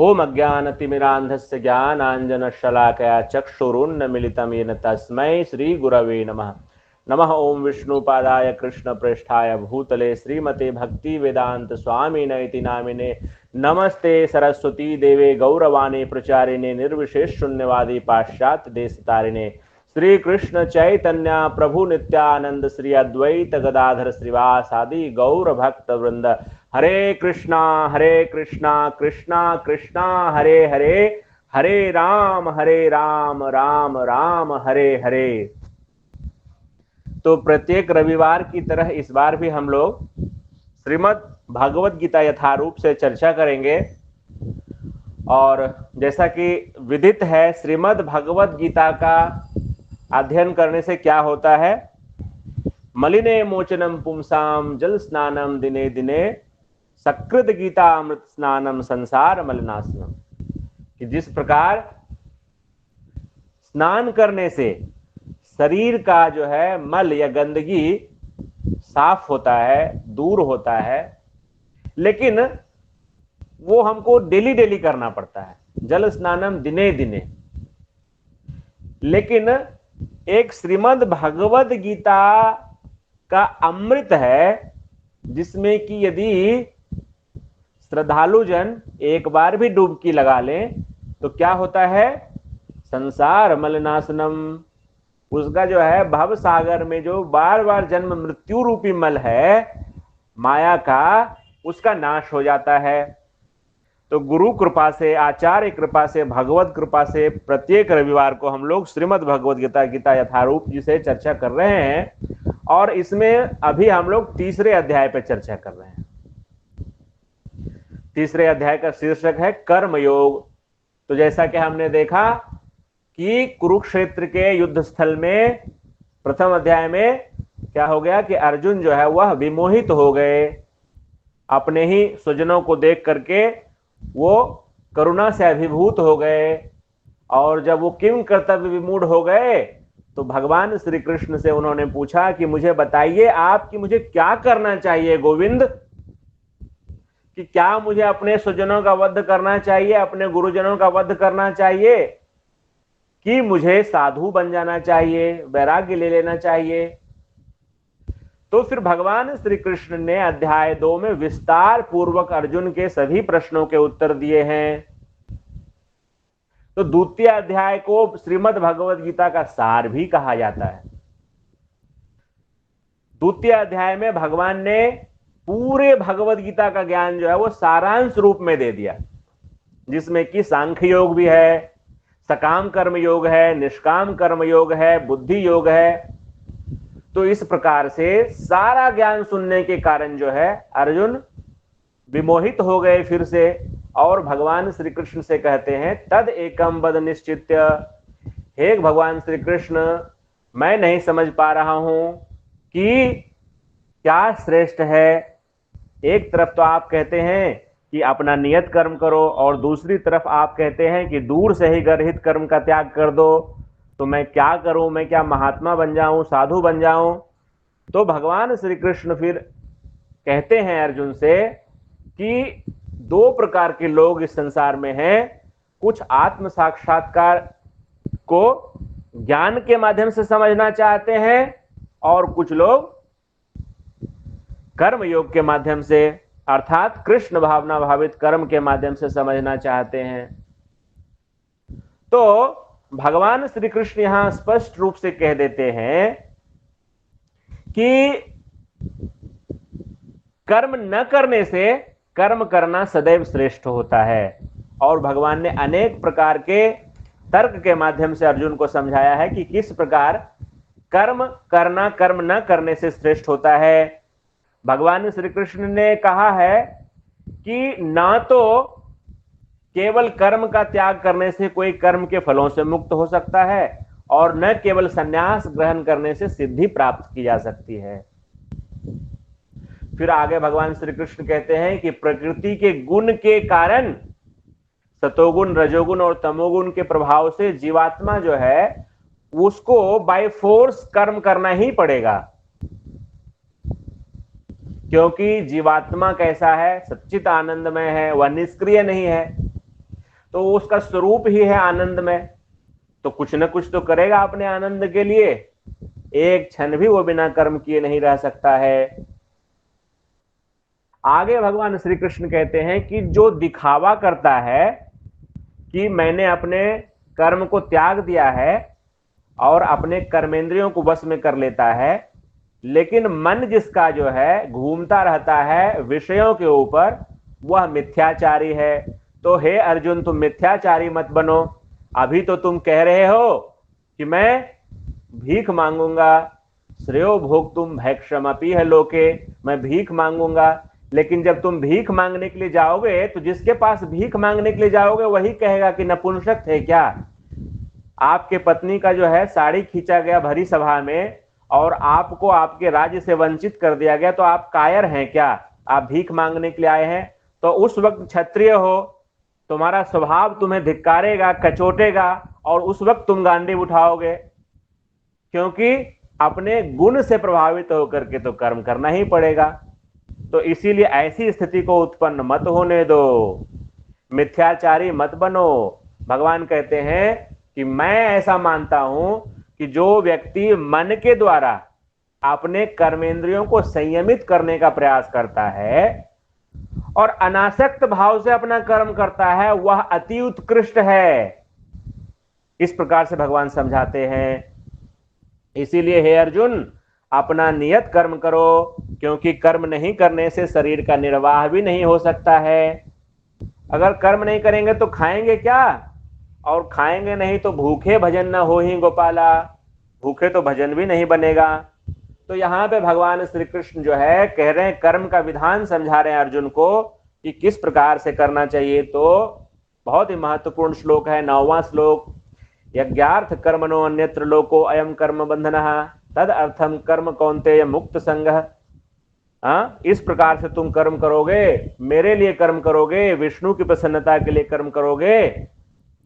ओम अज्ञानतिमिरान्धस्य ज्ञानाञ्जनशलाकया चक्षुरुन्मीलितं येन तस्मै श्रीगुरवे नमः। नमः ओम विष्णुपादाय कृष्णप्रेष्ठाय भूतले श्रीमते भक्तिवेदांत स्वामिने इति नामिने। नमस्ते सरस्वती देवे गौरवाणी प्रचारिणे निर्विशेष शून्यवादी पाश्चात्य देशतारिणे। श्री कृष्ण चैतन्य प्रभु नित्यानंद श्री अद्वैत गदाधर श्रीवासादि गौर भक्त वृंद। हरे कृष्णा कृष्णा कृष्णा हरे हरे, हरे राम राम राम हरे हरे। तो प्रत्येक रविवार की तरह इस बार भी हम लोग श्रीमद् भागवत गीता यथारूप से चर्चा करेंगे। और जैसा कि विदित है, श्रीमद् भागवत गीता का अध्ययन करने से क्या होता है? मलिने मोचनम पुंसाम जल स्नानम दिने दिने सकृत गीता अमृत स्नानम संसार मलिनाशनम। कि जिस प्रकार स्नान करने से शरीर का जो है मल या गंदगी साफ होता है, दूर होता है, लेकिन वो हमको डेली डेली करना पड़ता है, जल स्नानम दिने दिने। लेकिन एक श्रीमद् भगवद गीता का अमृत है, जिसमें कि यदि श्रद्धालु जन एक बार भी डुबकी लगा लें तो क्या होता है? संसार मलिनाशनम। उसका जो है भव सागर में जो बार बार जन्म मृत्यु रूपी मल है माया का, उसका नाश हो जाता है। तो गुरु कृपा से, आचार्य कृपा से, भगवत कृपा से प्रत्येक रविवार को हम लोग श्रीमद् भगवद गीता यथारूप जी से चर्चा कर रहे हैं। और इसमें अभी हम लोग तीसरे अध्याय पर चर्चा कर रहे हैं। तीसरे अध्याय का शीर्षक है कर्मयोग। तो जैसा कि हमने देखा कि कुरुक्षेत्र के युद्ध स्थल में प्रथम अध्याय में क्या हो गया कि अर्जुन जो है वह विमोहित हो गए। अपने ही स्वजनों को देख करके वो करुणा से अभिभूत हो गए। और जब वो किम कर्तव्य विमूढ़ हो गए तो भगवान श्री कृष्ण से उन्होंने पूछा कि मुझे बताइए आप कि मुझे क्या करना चाहिए गोविंद? कि क्या मुझे अपने स्वजनों का वध करना चाहिए, अपने गुरुजनों का वध करना चाहिए, कि मुझे साधु बन जाना चाहिए, वैराग्य ले लेना चाहिए? तो फिर भगवान श्री कृष्ण ने अध्याय 2 में विस्तार पूर्वक अर्जुन के सभी प्रश्नों के उत्तर दिए हैं। तो द्वितीय अध्याय को श्रीमद् भगवद गीता का सार भी कहा जाता है। द्वितीय अध्याय में भगवान ने पूरे भगवद गीता का ज्ञान जो है वो सारांश रूप में दे दिया, जिसमें कि सांख्य योग भी है, सकाम कर्म योग है, निष्काम कर्म योग है, बुद्धि योग है। तो इस प्रकार से सारा ज्ञान सुनने के कारण जो है अर्जुन विमोहित हो गए फिर से। और भगवान श्री कृष्ण से कहते हैं तद एकम वद निश्चित्य। हे भगवान श्री कृष्ण, मैं नहीं समझ पा रहा हूं कि क्या श्रेष्ठ है। एक तरफ तो आप कहते हैं कि अपना नियत कर्म करो, और दूसरी तरफ आप कहते हैं कि दूर से ही गर्हित कर्म का त्याग कर दो। तो मैं क्या करूं? मैं क्या महात्मा बन जाऊं, साधु बन जाऊं? तो भगवान श्री कृष्ण फिर कहते हैं अर्जुन से कि दो प्रकार के लोग इस संसार में हैं। कुछ आत्म साक्षात्कार को ज्ञान के माध्यम से समझना चाहते हैं, और कुछ लोग कर्म योग के माध्यम से, अर्थात कृष्ण भावना भावित कर्म के माध्यम से समझना चाहते हैं। तो भगवान श्री कृष्ण यहां स्पष्ट रूप से कह देते हैं कि कर्म न करने से कर्म करना सदैव श्रेष्ठ होता है। और भगवान ने अनेक प्रकार के तर्क के माध्यम से अर्जुन को समझाया है कि किस प्रकार कर्म करना कर्म न करने से श्रेष्ठ होता है। भगवान श्री कृष्ण ने कहा है कि ना तो केवल कर्म का त्याग करने से कोई कर्म के फलों से मुक्त हो सकता है, और न केवल संन्यास ग्रहण करने से सिद्धि प्राप्त की जा सकती है। फिर आगे भगवान श्री कृष्ण कहते हैं कि प्रकृति के गुण के कारण, सतोगुण, रजोगुण और तमोगुण के प्रभाव से जीवात्मा जो है उसको बाय फोर्स कर्म करना ही पड़ेगा। क्योंकि जीवात्मा कैसा है? सच्चित आनंदमय है, वह निष्क्रिय नहीं है। तो उसका स्वरूप ही है आनंद में, तो कुछ न कुछ तो करेगा अपने आनंद के लिए। एक क्षण भी वो बिना कर्म किए नहीं रह सकता है। आगे भगवान श्री कृष्ण कहते हैं कि जो दिखावा करता है कि मैंने अपने कर्म को त्याग दिया है और अपने कर्मेंद्रियों को वश में कर लेता है, लेकिन मन जिसका जो है घूमता रहता है विषयों के ऊपर, वह मिथ्याचारी है। तो हे अर्जुन, तुम मिथ्याचारी मत बनो। अभी तो तुम कह रहे हो कि मैं भीख मांगूंगा, श्रेयो भोक्तुम भैक्षमपि है लोके, मैं भीख मांगूंगा। लेकिन जब तुम भीख मांगने के लिए जाओगे तो जिसके पास भीख मांगने के लिए जाओगे वही कहेगा कि नपुंसक थे क्या। आपके पत्नी का जो है साड़ी खींचा गया भरी सभा में और आपको आपके राज्य से वंचित कर दिया गया, तो आप कायर हैं क्या? आप भीख मांगने के लिए आए हैं? तो उस वक्त क्षत्रिय हो, तुम्हारा स्वभाव तुम्हें धिक्कारेगा, कचोटेगा, और उस वक्त तुम गांडी उठाओगे, क्योंकि अपने गुण से प्रभावित होकर के तो कर्म करना ही पड़ेगा। तो इसीलिए ऐसी स्थिति को उत्पन्न मत होने दो, मिथ्याचारी मत बनो। भगवान कहते हैं कि मैं ऐसा मानता हूं कि जो व्यक्ति मन के द्वारा अपने कर्मेंद्रियों को संयमित करने का प्रयास करता है और अनासक्त भाव से अपना कर्म करता है, वह अति उत्कृष्ट है। इस प्रकार से भगवान समझाते हैं। इसीलिए हे अर्जुन, अपना नियत कर्म करो, क्योंकि कर्म नहीं करने से शरीर का निर्वाह भी नहीं हो सकता है। अगर कर्म नहीं करेंगे तो खाएंगे क्या? और खाएंगे नहीं तो भूखे भजन न हो ही गोपाला, भूखे तो भजन भी नहीं बनेगा। तो यहाँ पे भगवान श्री कृष्ण जो है कह रहे हैं, कर्म का विधान समझा रहे हैं अर्जुन को कि किस प्रकार से करना चाहिए। तो बहुत ही महत्वपूर्ण श्लोक है, 9वां श्लोक। यज्ञार्थ कर्मणो अन्यत्र लोको अयम कर्म बंधनः तद अर्थम कर्म कौन्तेय मुक्त संगः। इस प्रकार से तुम कर्म करोगे, मेरे लिए कर्म करोगे, विष्णु की प्रसन्नता के लिए कर्म करोगे,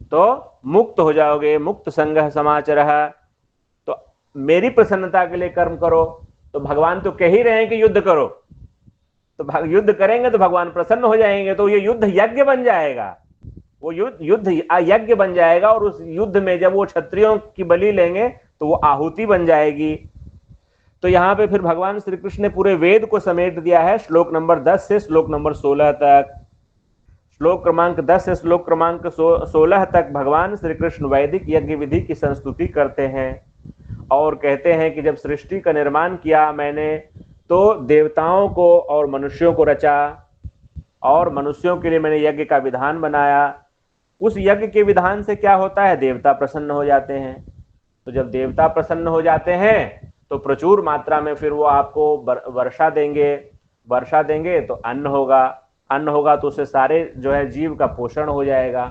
तो मुक्त हो जाओगे। मुक्त संगः समाचरः, तो मेरी प्रसन्नता के लिए कर्म करो। तो भगवान तो कह ही रहे हैं कि युद्ध करो, तो युद्ध करेंगे तो भगवान प्रसन्न हो जाएंगे, तो ये युद्ध यज्ञ बन जाएगा। वो युद्ध यज्ञ बन जाएगा, और उस युद्ध में जब वो क्षत्रियों की बलि लेंगे तो वो आहुति बन जाएगी। तो यहां पे फिर भगवान श्री कृष्ण ने पूरे वेद को समेट दिया है, श्लोक नंबर 10 से श्लोक नंबर 16 तक। श्लोक क्रमांक 10 से श्लोक क्रमांक 16 तक भगवान श्री कृष्ण वैदिक यज्ञ विधि की संस्तुति करते हैं और कहते हैं कि जब सृष्टि का निर्माण किया मैंने, तो देवताओं को और मनुष्यों को रचा, और मनुष्यों के लिए मैंने यज्ञ का विधान बनाया। उस यज्ञ के विधान से क्या होता है? देवता प्रसन्न हो जाते हैं। तो जब देवता प्रसन्न हो जाते हैं तो प्रचुर मात्रा में फिर वो आपको वर्षा देंगे। वर्षा देंगे तो अन्न होगा, अन्न होगा तो उससे सारे जो है जीव का पोषण हो जाएगा।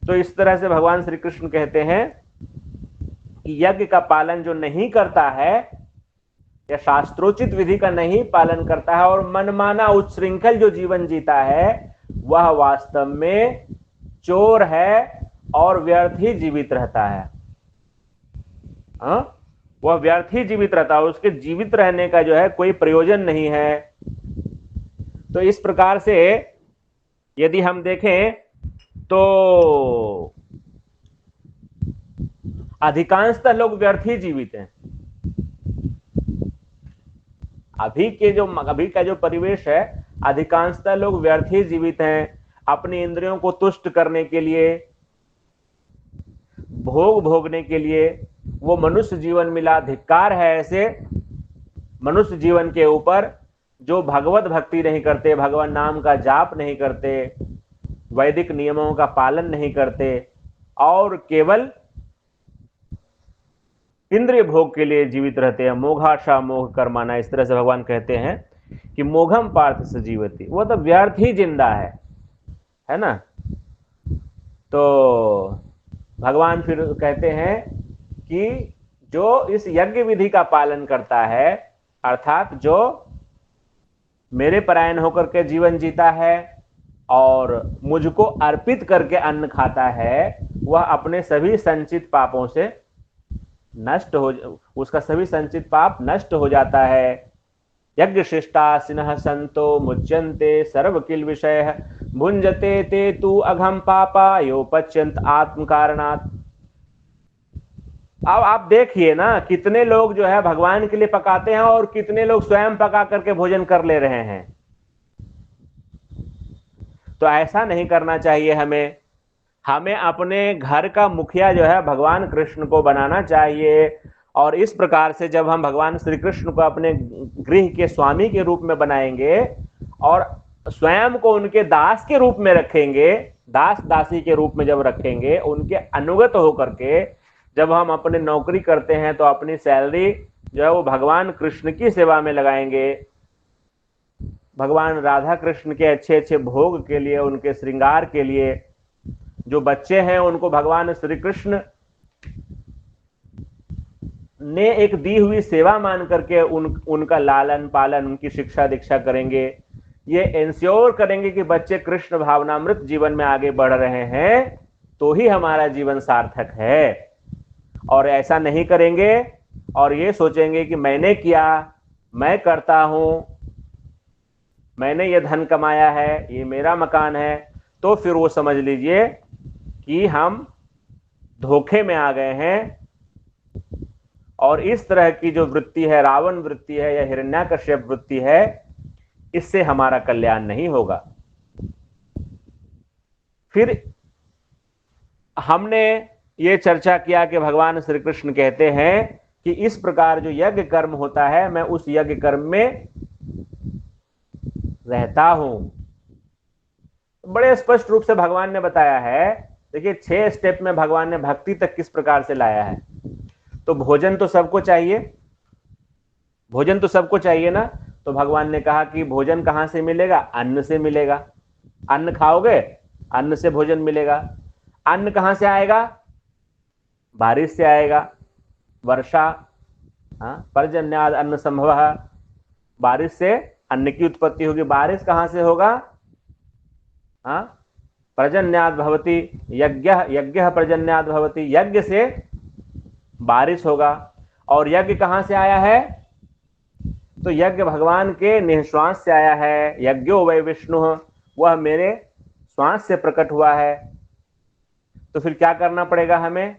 तो इस तरह से भगवान श्री कृष्ण कहते हैं कि यज्ञ का पालन जो नहीं करता है या शास्त्रोचित विधि का नहीं पालन करता है और मनमाना उच्छृंखल जो जीवन जीता है, वह वास्तव में चोर है और व्यर्थ ही जीवित रहता है। वह व्यर्थ ही जीवित रहता है, उसके जीवित रहने का जो है कोई प्रयोजन नहीं है। तो इस प्रकार से यदि हम देखें तो अधिकांशतः लोग व्यर्थ ही जीवित हैं। अभी का जो परिवेश है, अधिकांशतः लोग व्यर्थ ही जीवित हैं। अपनी इंद्रियों को तुष्ट करने के लिए, भोग भोगने के लिए वो मनुष्य जीवन मिला। धिक्कार है ऐसे मनुष्य जीवन के ऊपर जो भगवत भक्ति नहीं करते, भगवान नाम का जाप नहीं करते, वैदिक नियमों का पालन नहीं करते और केवल इंद्रिय भोग के लिए जीवित रहते हैं। मोघाशा मोह कर्माना, इस तरह से भगवान कहते हैं कि मोघम पार्थ से जीवती, वो तो व्यर्थ ही जिंदा है ना। तो भगवान फिर कहते हैं कि जो इस यज्ञ विधि का पालन करता है, अर्थात जो मेरे परायण होकर के जीवन जीता है और मुझको अर्पित करके अन्न खाता है, वह अपने सभी संचित पापों से उसका सभी संचित पाप नष्ट हो जाता है। यज्ञ शिष्टासिनः संतो मुच्यन्ते सर्व किल विषय भुंजते ते तु अघम पापा यो पच्यंत आत्म कारणात्। अब आप देखिए ना, कितने लोग जो है भगवान के लिए पकाते हैं और कितने लोग स्वयं पका करके भोजन कर ले रहे हैं। तो ऐसा नहीं करना चाहिए हमें। हमें अपने घर का मुखिया जो है भगवान कृष्ण को बनाना चाहिए। और इस प्रकार से जब हम भगवान श्री कृष्ण को अपने गृह के स्वामी के रूप में बनाएंगे और स्वयं को उनके दास के रूप में रखेंगे, दास दासी के रूप में जब रखेंगे, उनके अनुगत होकर के जब हम अपनी नौकरी करते हैं तो अपनी सैलरी जो है वो भगवान कृष्ण की सेवा में लगाएंगे, भगवान राधा कृष्ण के अच्छे अच्छे भोग के लिए, उनके श्रृंगार के लिए। जो बच्चे हैं उनको भगवान श्री कृष्ण ने एक दी हुई सेवा मान करके उनका लालन पालन, उनकी शिक्षा दीक्षा करेंगे। ये इंश्योर करेंगे कि बच्चे कृष्ण भावनामृत जीवन में आगे बढ़ रहे हैं, तो ही हमारा जीवन सार्थक है। और ऐसा नहीं करेंगे और ये सोचेंगे कि मैंने किया, मैं करता हूं, मैंने ये धन कमाया है, ये मेरा मकान है, तो फिर वो समझ लीजिए कि हम धोखे में आ गए हैं। और इस तरह की जो वृत्ति है, रावण वृत्ति है या हिरण्याकश्यप वृत्ति है, इससे हमारा कल्याण नहीं होगा। फिर हमने ये चर्चा किया कि भगवान श्री कृष्ण कहते हैं कि इस प्रकार जो यज्ञ कर्म होता है, मैं उस यज्ञ कर्म में रहता हूं। बड़े स्पष्ट रूप से भगवान ने बताया है। देखिए 6 स्टेप में भगवान ने भक्ति तक किस प्रकार से लाया है। तो भोजन तो सबको चाहिए, भोजन तो सबको चाहिए ना। तो भगवान ने कहा कि भोजन कहां से मिलेगा? अन्न से मिलेगा। अन्न खाओगे, अन्न से भोजन मिलेगा। अन्न कहां से आएगा? बारिश से आएगा, वर्षा, पर्जन्याद अन्न संभव। बारिश से अन्न की उत्पत्ति होगी। बारिश कहां से होगा? पर्जन्याद भवति यज्ञ, यज्ञ पर्जन्याद भवति, यज्ञ से बारिश होगा। और यज्ञ कहां से आया है? तो यज्ञ भगवान के निःश्वास से आया है। यज्ञो वै विष्णु, वह मेरे श्वास से प्रकट हुआ है। तो फिर क्या करना पड़ेगा हमें?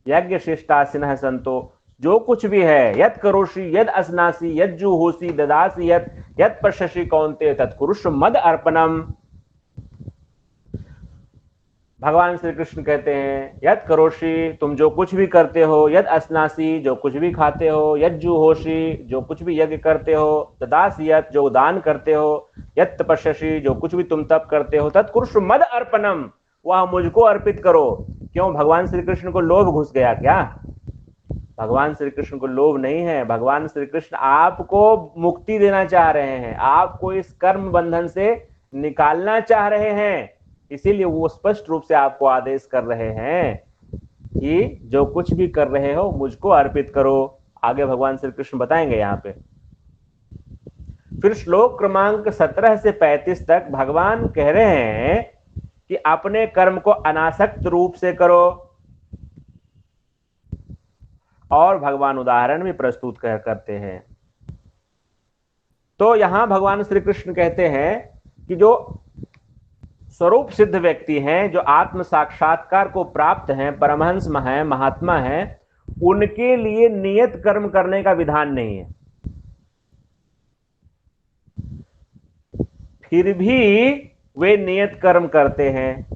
यज्ञ शिष्टासिनः संतो, जो कुछ भी है, यत् करोषि यद अस्नासि यद जुहोसि ददासि यत् पश्यसि कौन्तेय तत्कुरुष्व मद अर्पणम। भगवान श्री कृष्ण कहते हैं यद करोषि, तुम जो कुछ भी करते हो, यद अस्नासी, जो कुछ भी खाते हो, यद जुहोषि, जो कुछ भी यज्ञ करते हो, ददासि यत्, जो दान करते हो, यत् तपस्यसि, जो कुछ भी तुम तप करते हो, तत्कुरुष्व मद अर्पणम, वह मुझको अर्पित करो। क्यों? भगवान श्री कृष्ण को लोभ घुस गया क्या? भगवान श्री कृष्ण को लोभ नहीं है। भगवान श्री कृष्ण आपको मुक्ति देना चाह रहे हैं, आपको इस कर्म बंधन से निकालना चाह रहे हैं। इसीलिए वो स्पष्ट रूप से आपको आदेश कर रहे हैं कि जो कुछ भी कर रहे हो मुझको अर्पित करो। आगे भगवान श्री कृष्ण बताएंगे यहां पे। फिर श्लोक क्रमांक 17 से 35 तक भगवान कह रहे हैं कि अपने कर्म को अनासक्त रूप से करो। और भगवान उदाहरण भी प्रस्तुत करते हैं। तो यहां भगवान श्री कृष्ण कहते हैं कि जो स्वरूप सिद्ध व्यक्ति हैं, जो आत्म साक्षात्कार को प्राप्त हैं, परमहंस हैं, महात्मा हैं, उनके लिए नियत कर्म करने का विधान नहीं है। फिर भी वे नियत कर्म करते हैं,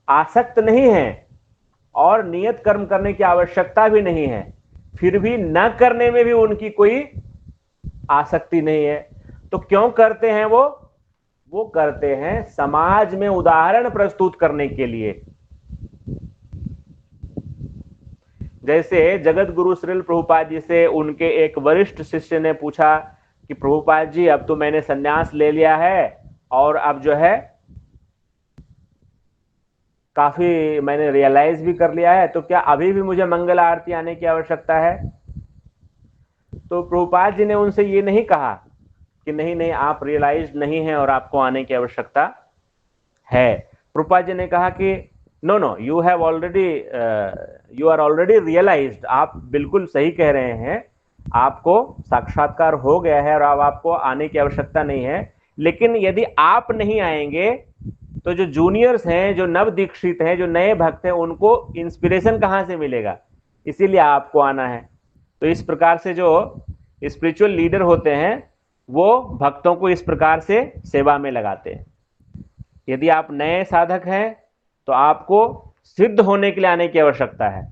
आसक्त नहीं हैं और नियत कर्म करने की आवश्यकता भी नहीं है। फिर भी न करने में भी उनकी कोई आसक्ति नहीं है। तो क्यों करते हैं वो करते हैं समाज में उदाहरण प्रस्तुत करने के लिए। जैसे जगत गुरु श्रील प्रभुपाद जी से उनके एक वरिष्ठ शिष्य ने पूछा कि प्रभुपाद जी, अब तो मैंने संन्यास ले लिया है और अब जो है काफी मैंने रियलाइज भी कर लिया है, तो क्या अभी भी मुझे मंगल आरती आने की आवश्यकता है? तो प्रभुपाद जी ने उनसे ये नहीं कहा कि नहीं नहीं, आप रियलाइज नहीं हैं और आपको आने की आवश्यकता है। प्रभुपाद जी ने कहा कि no no, you have already, you are already realized, आप बिल्कुल सही कह रहे हैं, आपको साक्षात्कार हो गया है और अब आपको आने की आवश्यकता नहीं है। लेकिन यदि आप नहीं आएंगे तो जो जूनियर्स हैं, जो नव दीक्षित हैं, जो नए भक्त हैं, उनको इंस्पिरेशन कहां से मिलेगा? इसीलिए आपको आना है। तो इस प्रकार से जो स्पिरिचुअल लीडर होते हैं वो भक्तों को इस प्रकार से सेवा में लगाते हैं। यदि आप नए साधक हैं तो आपको सिद्ध होने के लिए आने की आवश्यकता है,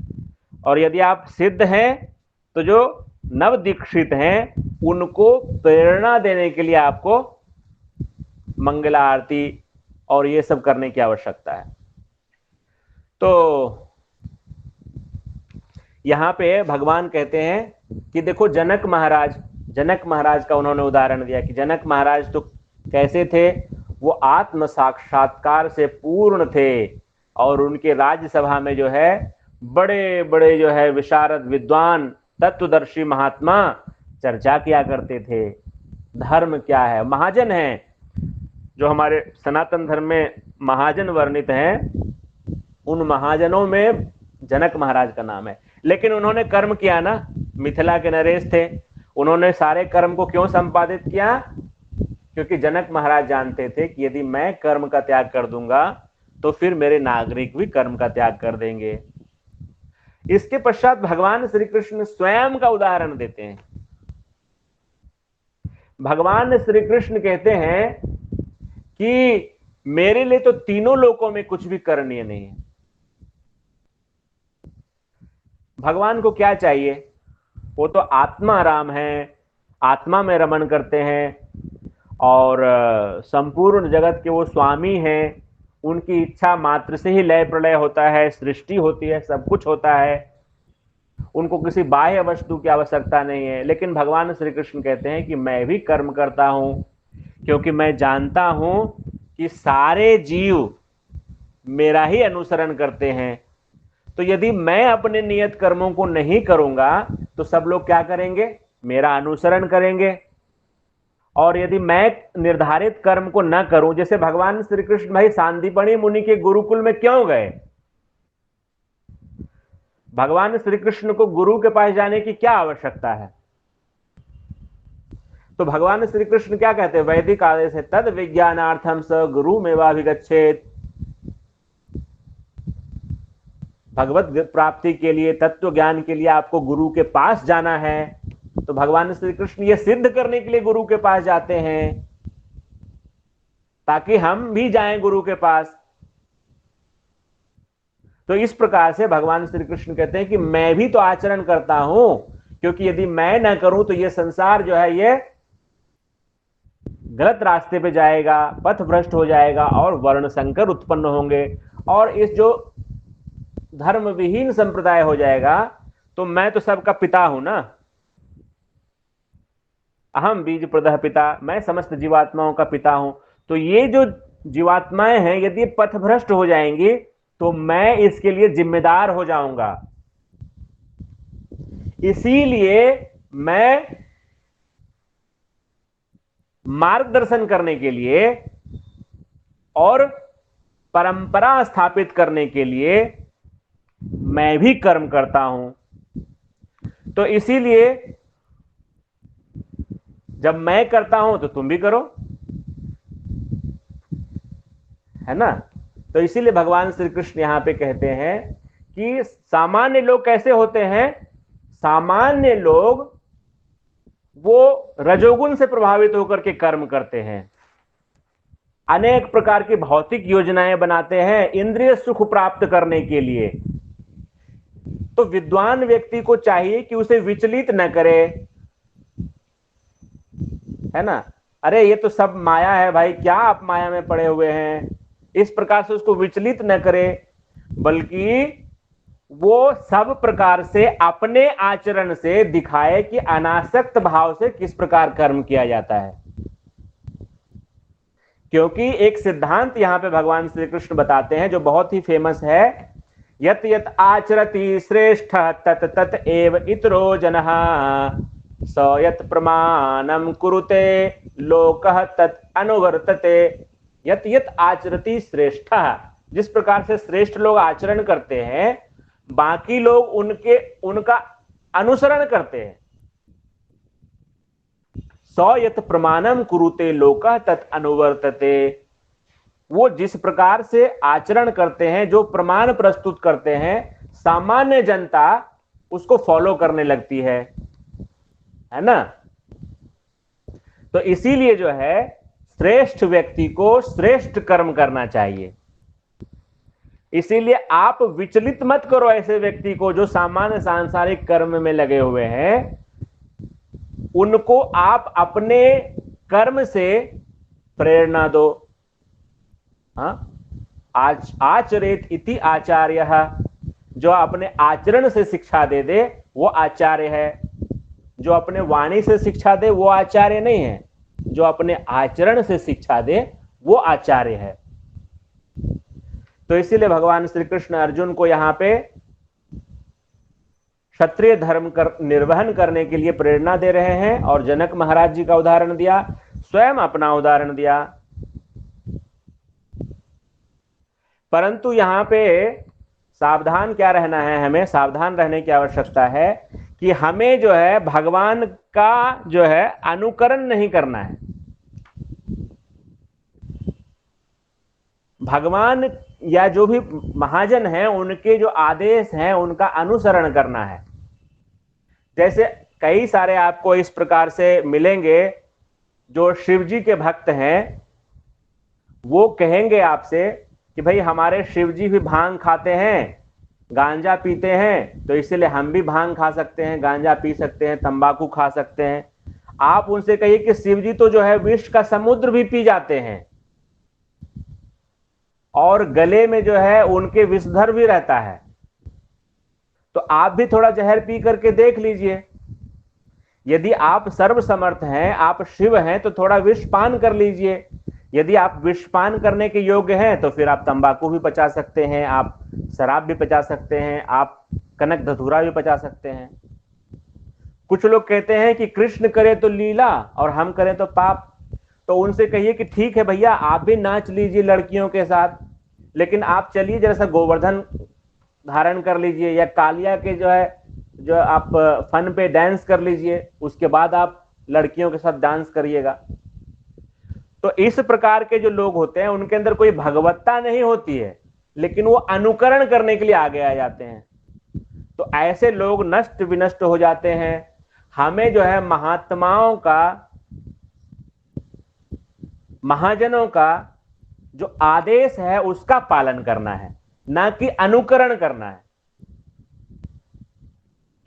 और यदि आप सिद्ध हैं तो जो नव दीक्षित हैं उनको प्रेरणा देने के लिए आपको मंगला आरती और ये सब करने की आवश्यकता है। तो यहां पे भगवान कहते हैं कि देखो जनक महाराज का उन्होंने उदाहरण दिया कि जनक महाराज तो कैसे थे, वो आत्म साक्षात्कार से पूर्ण थे और उनके राज्यसभा में जो है बड़े बड़े जो है विशारद विद्वान तत्वदर्शी महात्मा चर्चा किया करते थे। धर्म क्या है, महाजन है, जो हमारे सनातन धर्म में महाजन वर्णित हैं, उन महाजनों में जनक महाराज का नाम है। लेकिन उन्होंने कर्म किया ना, मिथिला के नरेश थे, उन्होंने सारे कर्म को क्यों संपादित किया? क्योंकि जनक महाराज जानते थे कि यदि मैं कर्म का त्याग कर दूंगा तो फिर मेरे नागरिक भी कर्म का त्याग कर देंगे। इसके पश्चात भगवान श्री कृष्ण स्वयं का उदाहरण देते हैं। भगवान श्री कृष्ण कहते हैं कि मेरे लिए तो तीनों लोकों में कुछ भी करणीय नहीं है। भगवान को क्या चाहिए? वो तो आत्मा राम है, आत्मा में रमण करते हैं और संपूर्ण जगत के वो स्वामी हैं। उनकी इच्छा मात्र से ही लय प्रलय होता है, सृष्टि होती है, सब कुछ होता है, उनको किसी बाह्य वस्तु की आवश्यकता नहीं है। लेकिन भगवान श्री कृष्ण कहते हैं कि मैं भी कर्म करता हूं, क्योंकि मैं जानता हूं कि सारे जीव मेरा ही अनुसरण करते हैं। तो यदि मैं अपने नियत कर्मों को नहीं करूंगा तो सब लोग क्या करेंगे? मेरा अनुसरण करेंगे। और यदि मैं निर्धारित कर्म को न करूं, जैसे भगवान श्री कृष्ण भाई सांदीपनि मुनि के गुरुकुल में क्यों गए? भगवान श्री कृष्ण को गुरु के पास जाने की क्या आवश्यकता है? तो भगवान श्री कृष्ण क्या कहते हैं? वैदिक आदेश है, तद विज्ञानार्थम स गुरु मेवाभिगच्छेत। भगवत प्राप्ति के लिए, तत्व ज्ञान के लिए आपको गुरु के पास जाना है। तो भगवान श्री कृष्ण ये सिद्ध करने के लिए गुरु के पास जाते हैं, ताकि हम भी जाएं गुरु के पास। तो इस प्रकार से भगवान श्री कृष्ण कहते हैं कि मैं भी तो आचरण करता हूं, क्योंकि यदि मैं ना करूं तो ये संसार जो है ये गलत रास्ते पे जाएगा, पथ भ्रष्ट हो जाएगा और वर्ण संकर उत्पन्न होंगे, और इस जो धर्म विहीन संप्रदाय हो जाएगा। तो मैं तो सबका पिता हूं ना, अहम बीज प्रदः पिता, मैं समस्त जीवात्माओं का पिता हूं। तो ये जो जीवात्माएं हैं यदि पथ भ्रष्ट हो जाएंगी तो मैं इसके लिए जिम्मेदार हो जाऊंगा। इसीलिए मैं मार्गदर्शन करने के लिए और परंपरा स्थापित करने के लिए मैं भी कर्म करता हूं। तो इसीलिए जब मैं करता हूं तो तुम भी करो, है ना? तो इसीलिए भगवान श्री कृष्ण यहां पे कहते हैं कि सामान्य लोग कैसे होते हैं? सामान्य लोग वो रजोगुण से प्रभावित होकर के कर्म करते हैं, अनेक प्रकार की भौतिक योजनाएं बनाते हैं इंद्रिय सुख प्राप्त करने के लिए। तो विद्वान व्यक्ति को चाहिए कि उसे विचलित न करे, है ना? अरे ये तो सब माया है भाई, क्या आप माया में पड़े हुए हैं, इस प्रकार से उसको विचलित न करे, बल्कि वो सब प्रकार से अपने आचरण से दिखाए कि अनासक्त भाव से किस प्रकार कर्म किया जाता है। क्योंकि एक सिद्धांत यहां पे भगवान श्री कृष्ण बताते हैं जो बहुत ही फेमस है, यत यत आचरति श्रेष्ठ तत तत एव इतरो जनः स यत प्रमाणम कुरुते लोकः तत् अनुवर्तते। यत यत आचरति श्रेष्ठ, जिस प्रकार से श्रेष्ठ लोग आचरण करते हैं बाकी लोग उनका अनुसरण करते हैं। सौ यत प्रमाणम कुरुते लोका तत् अनुवर्तते। वो जिस प्रकार से आचरण करते हैं, जो प्रमाण प्रस्तुत करते हैं, सामान्य जनता उसको फॉलो करने लगती है ना। तो इसीलिए जो है श्रेष्ठ व्यक्ति को श्रेष्ठ कर्म करना चाहिए। इसीलिए आप विचलित मत करो ऐसे व्यक्ति को जो सामान्य सांसारिक कर्म में लगे हुए हैं। उनको आप अपने कर्म से प्रेरणा दो। आचरेत इति आचार्य, जो अपने आचरण से शिक्षा दे दे वो आचार्य है। जो अपने वाणी से शिक्षा दे वो आचार्य नहीं है, जो अपने आचरण से शिक्षा दे वो आचार्य है। तो इसीलिए भगवान श्री कृष्ण अर्जुन को यहां पे क्षत्रिय धर्म निर्वहन करने के लिए प्रेरणा दे रहे हैं। और जनक महाराज जी का उदाहरण दिया, स्वयं अपना उदाहरण दिया। परंतु यहां पे सावधान क्या रहना है, हमें सावधान रहने की आवश्यकता है कि हमें जो है भगवान का जो है अनुकरण नहीं करना है। भगवान या जो भी महाजन हैं उनके जो आदेश हैं उनका अनुसरण करना है। जैसे कई सारे आपको इस प्रकार से मिलेंगे जो शिव जी के भक्त हैं, वो कहेंगे आपसे कि भाई हमारे शिव जी भी भांग खाते हैं, गांजा पीते हैं, तो इसलिए हम भी भांग खा सकते हैं, गांजा पी सकते हैं, तंबाकू खा सकते हैं। आप उनसे कहिए कि शिव जी तो जो है विष का समुद्र भी पी जाते हैं और गले में जो है उनके विषधर भी रहता है, तो आप भी थोड़ा जहर पी करके देख लीजिए। यदि आप सर्वसमर्थ हैं, आप शिव हैं, तो थोड़ा विष पान कर लीजिए। यदि आप विष पान करने के योग्य हैं तो फिर आप तंबाकू भी पचा सकते हैं, आप शराब भी पचा सकते हैं, आप कनक धतूरा भी पचा सकते हैं। कुछ लोग कहते हैं कि कृष्ण करे तो लीला और हम करें तो पाप, तो उनसे कहिए कि ठीक है भैया, आप भी नाच लीजिए लड़कियों के साथ, लेकिन आप चलिए जरा सा गोवर्धन धारण कर लीजिए या कालिया के जो आप फन पे डांस कर लीजिए, उसके बाद आप लड़कियों के साथ डांस करिएगा। तो इस प्रकार के जो लोग होते हैं उनके अंदर कोई भगवत्ता नहीं होती है, लेकिन वो अनुकरण करने के लिए आगे आ जाते हैं। तो ऐसे लोग नष्ट विनष्ट हो जाते हैं। हमें जो है महात्माओं का, महाजनों का जो आदेश है उसका पालन करना है, ना कि अनुकरण करना है।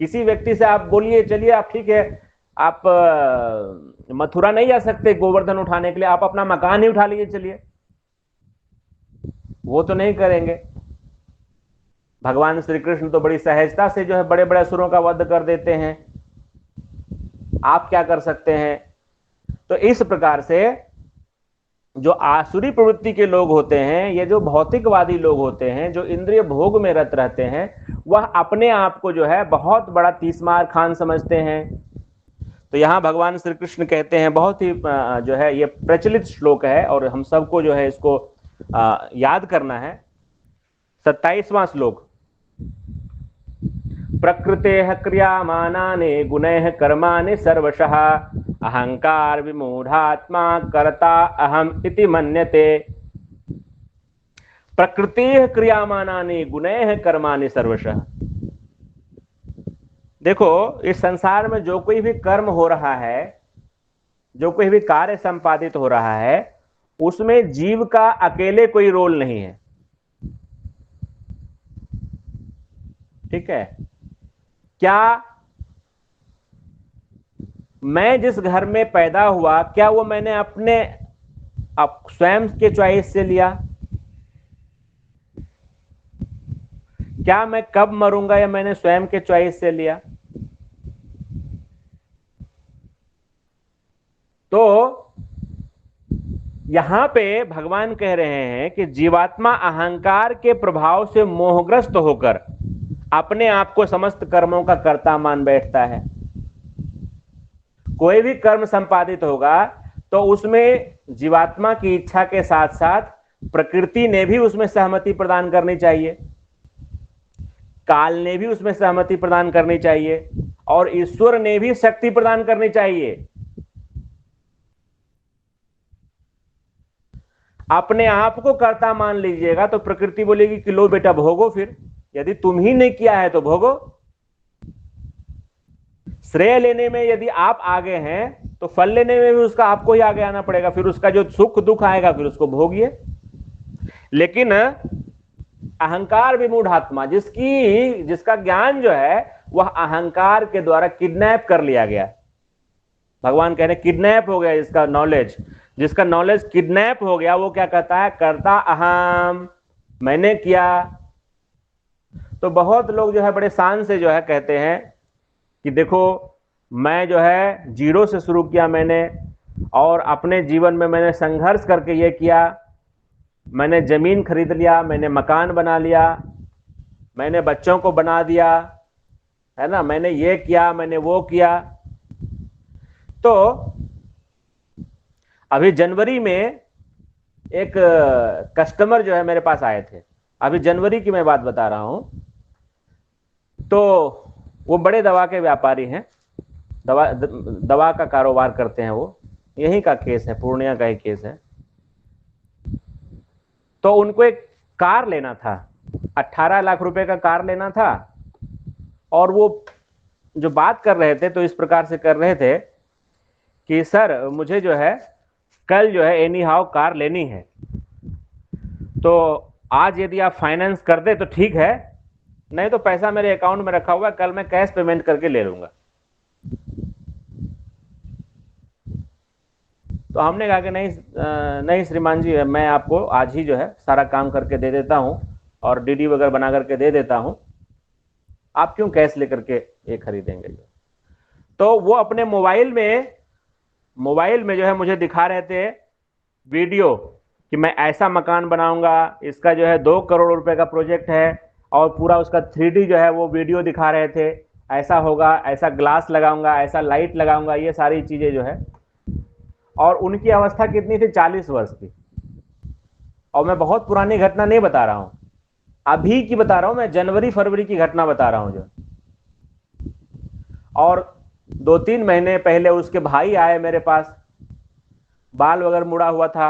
किसी व्यक्ति से आप बोलिए चलिए आप ठीक है, आप मथुरा नहीं जा सकते गोवर्धन उठाने के लिए, आप अपना मकान ही उठा लीजिए चलिए, वो तो नहीं करेंगे। भगवान श्री कृष्ण तो बड़ी सहजता से जो है बड़े बड़े असुरों का वध कर देते हैं, आप क्या कर सकते हैं। तो इस प्रकार से जो आसुरी प्रवृत्ति के लोग होते हैं, ये जो भौतिकवादी लोग होते हैं, जो इंद्रिय भोग में रत रहते हैं, वह अपने आप को जो है बहुत बड़ा तीसमार खान समझते हैं। तो यहां भगवान श्री कृष्ण कहते हैं, बहुत ही जो है ये प्रचलित श्लोक है और हम सबको जो है इसको याद करना है। 27वां श्लोक, प्रकृतेः क्रियामानानि गुणैः कर्माणि सर्वशः अहंकार विमूढ़ात्मा कर्ता अहम इति मन्यते। प्रकृतेः क्रियामानानि गुणैः कर्माणि सर्वशः। देखो, इस संसार में जो कोई भी कर्म हो रहा है, जो कोई भी कार्य संपादित हो रहा है, उसमें जीव का अकेले कोई रोल नहीं है। ठीक है, क्या मैं जिस घर में पैदा हुआ, क्या वो मैंने अपने स्वयं के चॉइस से लिया? क्या मैं कब मरूंगा या मैंने स्वयं के चॉइस से लिया? तो यहां पे भगवान कह रहे हैं कि जीवात्मा अहंकार के प्रभाव से मोहग्रस्त होकर अपने आप को समस्त कर्मों का कर्ता मान बैठता है। कोई भी कर्म संपादित होगा तो उसमें जीवात्मा की इच्छा के साथ साथ प्रकृति ने भी उसमें सहमति प्रदान करनी चाहिए, काल ने भी उसमें सहमति प्रदान करनी चाहिए और ईश्वर ने भी शक्ति प्रदान करनी चाहिए। अपने आप को कर्ता मान लीजिएगा तो प्रकृति बोलेगी कि लो बेटा भोगो। फिर यदि तुम ही ने किया है तो भोगो। श्रेय लेने में यदि आप आगे हैं तो फल लेने में भी उसका आपको ही आगे आना पड़ेगा। फिर उसका जो सुख दुख आएगा फिर उसको भोगिए। लेकिन अहंकार विमूढ़ आत्मा, जिसका ज्ञान जो है वह अहंकार के द्वारा किडनैप कर लिया गया। भगवान कह रहे किडनैप हो गया जिसका नॉलेज, जिसका नॉलेज किडनैप हो गया, वो क्या कहता है? करता अहम, मैंने किया। तो बहुत लोग जो है बड़े शान से जो है कहते हैं कि देखो मैं जो है जीरो से शुरू किया मैंने, और अपने जीवन में मैंने संघर्ष करके ये किया, मैंने जमीन खरीद लिया, मैंने मकान बना लिया, मैंने बच्चों को बना दिया, है ना, मैंने ये किया, मैंने वो किया। तो अभी जनवरी में एक कस्टमर जो है मेरे पास आए थे, अभी जनवरी की मैं बात बता रहा हूं। तो वो बड़े दवा के व्यापारी हैं, दवा का कारोबार करते हैं। वो यहीं का केस है, पूर्णिया का ही केस है। तो उनको एक कार लेना था, 18 लाख रुपए का कार लेना था। और वो जो बात कर रहे थे तो इस प्रकार से कर रहे थे कि सर मुझे जो है कल जो है एनी हाउ कार लेनी है, तो आज यदि आप फाइनेंस कर दे तो ठीक है, नहीं तो पैसा मेरे अकाउंट में रखा हुआ है, कल मैं कैश पेमेंट करके ले लूंगा। तो हमने कहा कि नहीं श्रीमान जी, मैं आपको आज ही जो है सारा काम करके दे देता हूं और डीडी वगैरह बना करके दे देता हूं, आप क्यों कैश लेकर के ये खरीदेंगे। तो वो अपने मोबाइल में जो है मुझे दिखा रहे थे वीडियो कि मैं ऐसा मकान बनाऊंगा, इसका जो है 2 करोड़ रुपए का प्रोजेक्ट है, और पूरा उसका 3D जो है वो वीडियो दिखा रहे थे, ऐसा होगा, ऐसा ग्लास लगाऊंगा, ऐसा लाइट लगाऊंगा, ये सारी चीजें जो है। और उनकी अवस्था कितनी थी? 40 वर्ष की। और मैं बहुत पुरानी घटना नहीं बता रहा हूं, अभी की बता रहा हूं मैं, जनवरी फरवरी की घटना बता रहा हूं जो। और 2-3 महीने पहले उसके भाई आए मेरे पास, बाल वगैरह मुड़ा हुआ था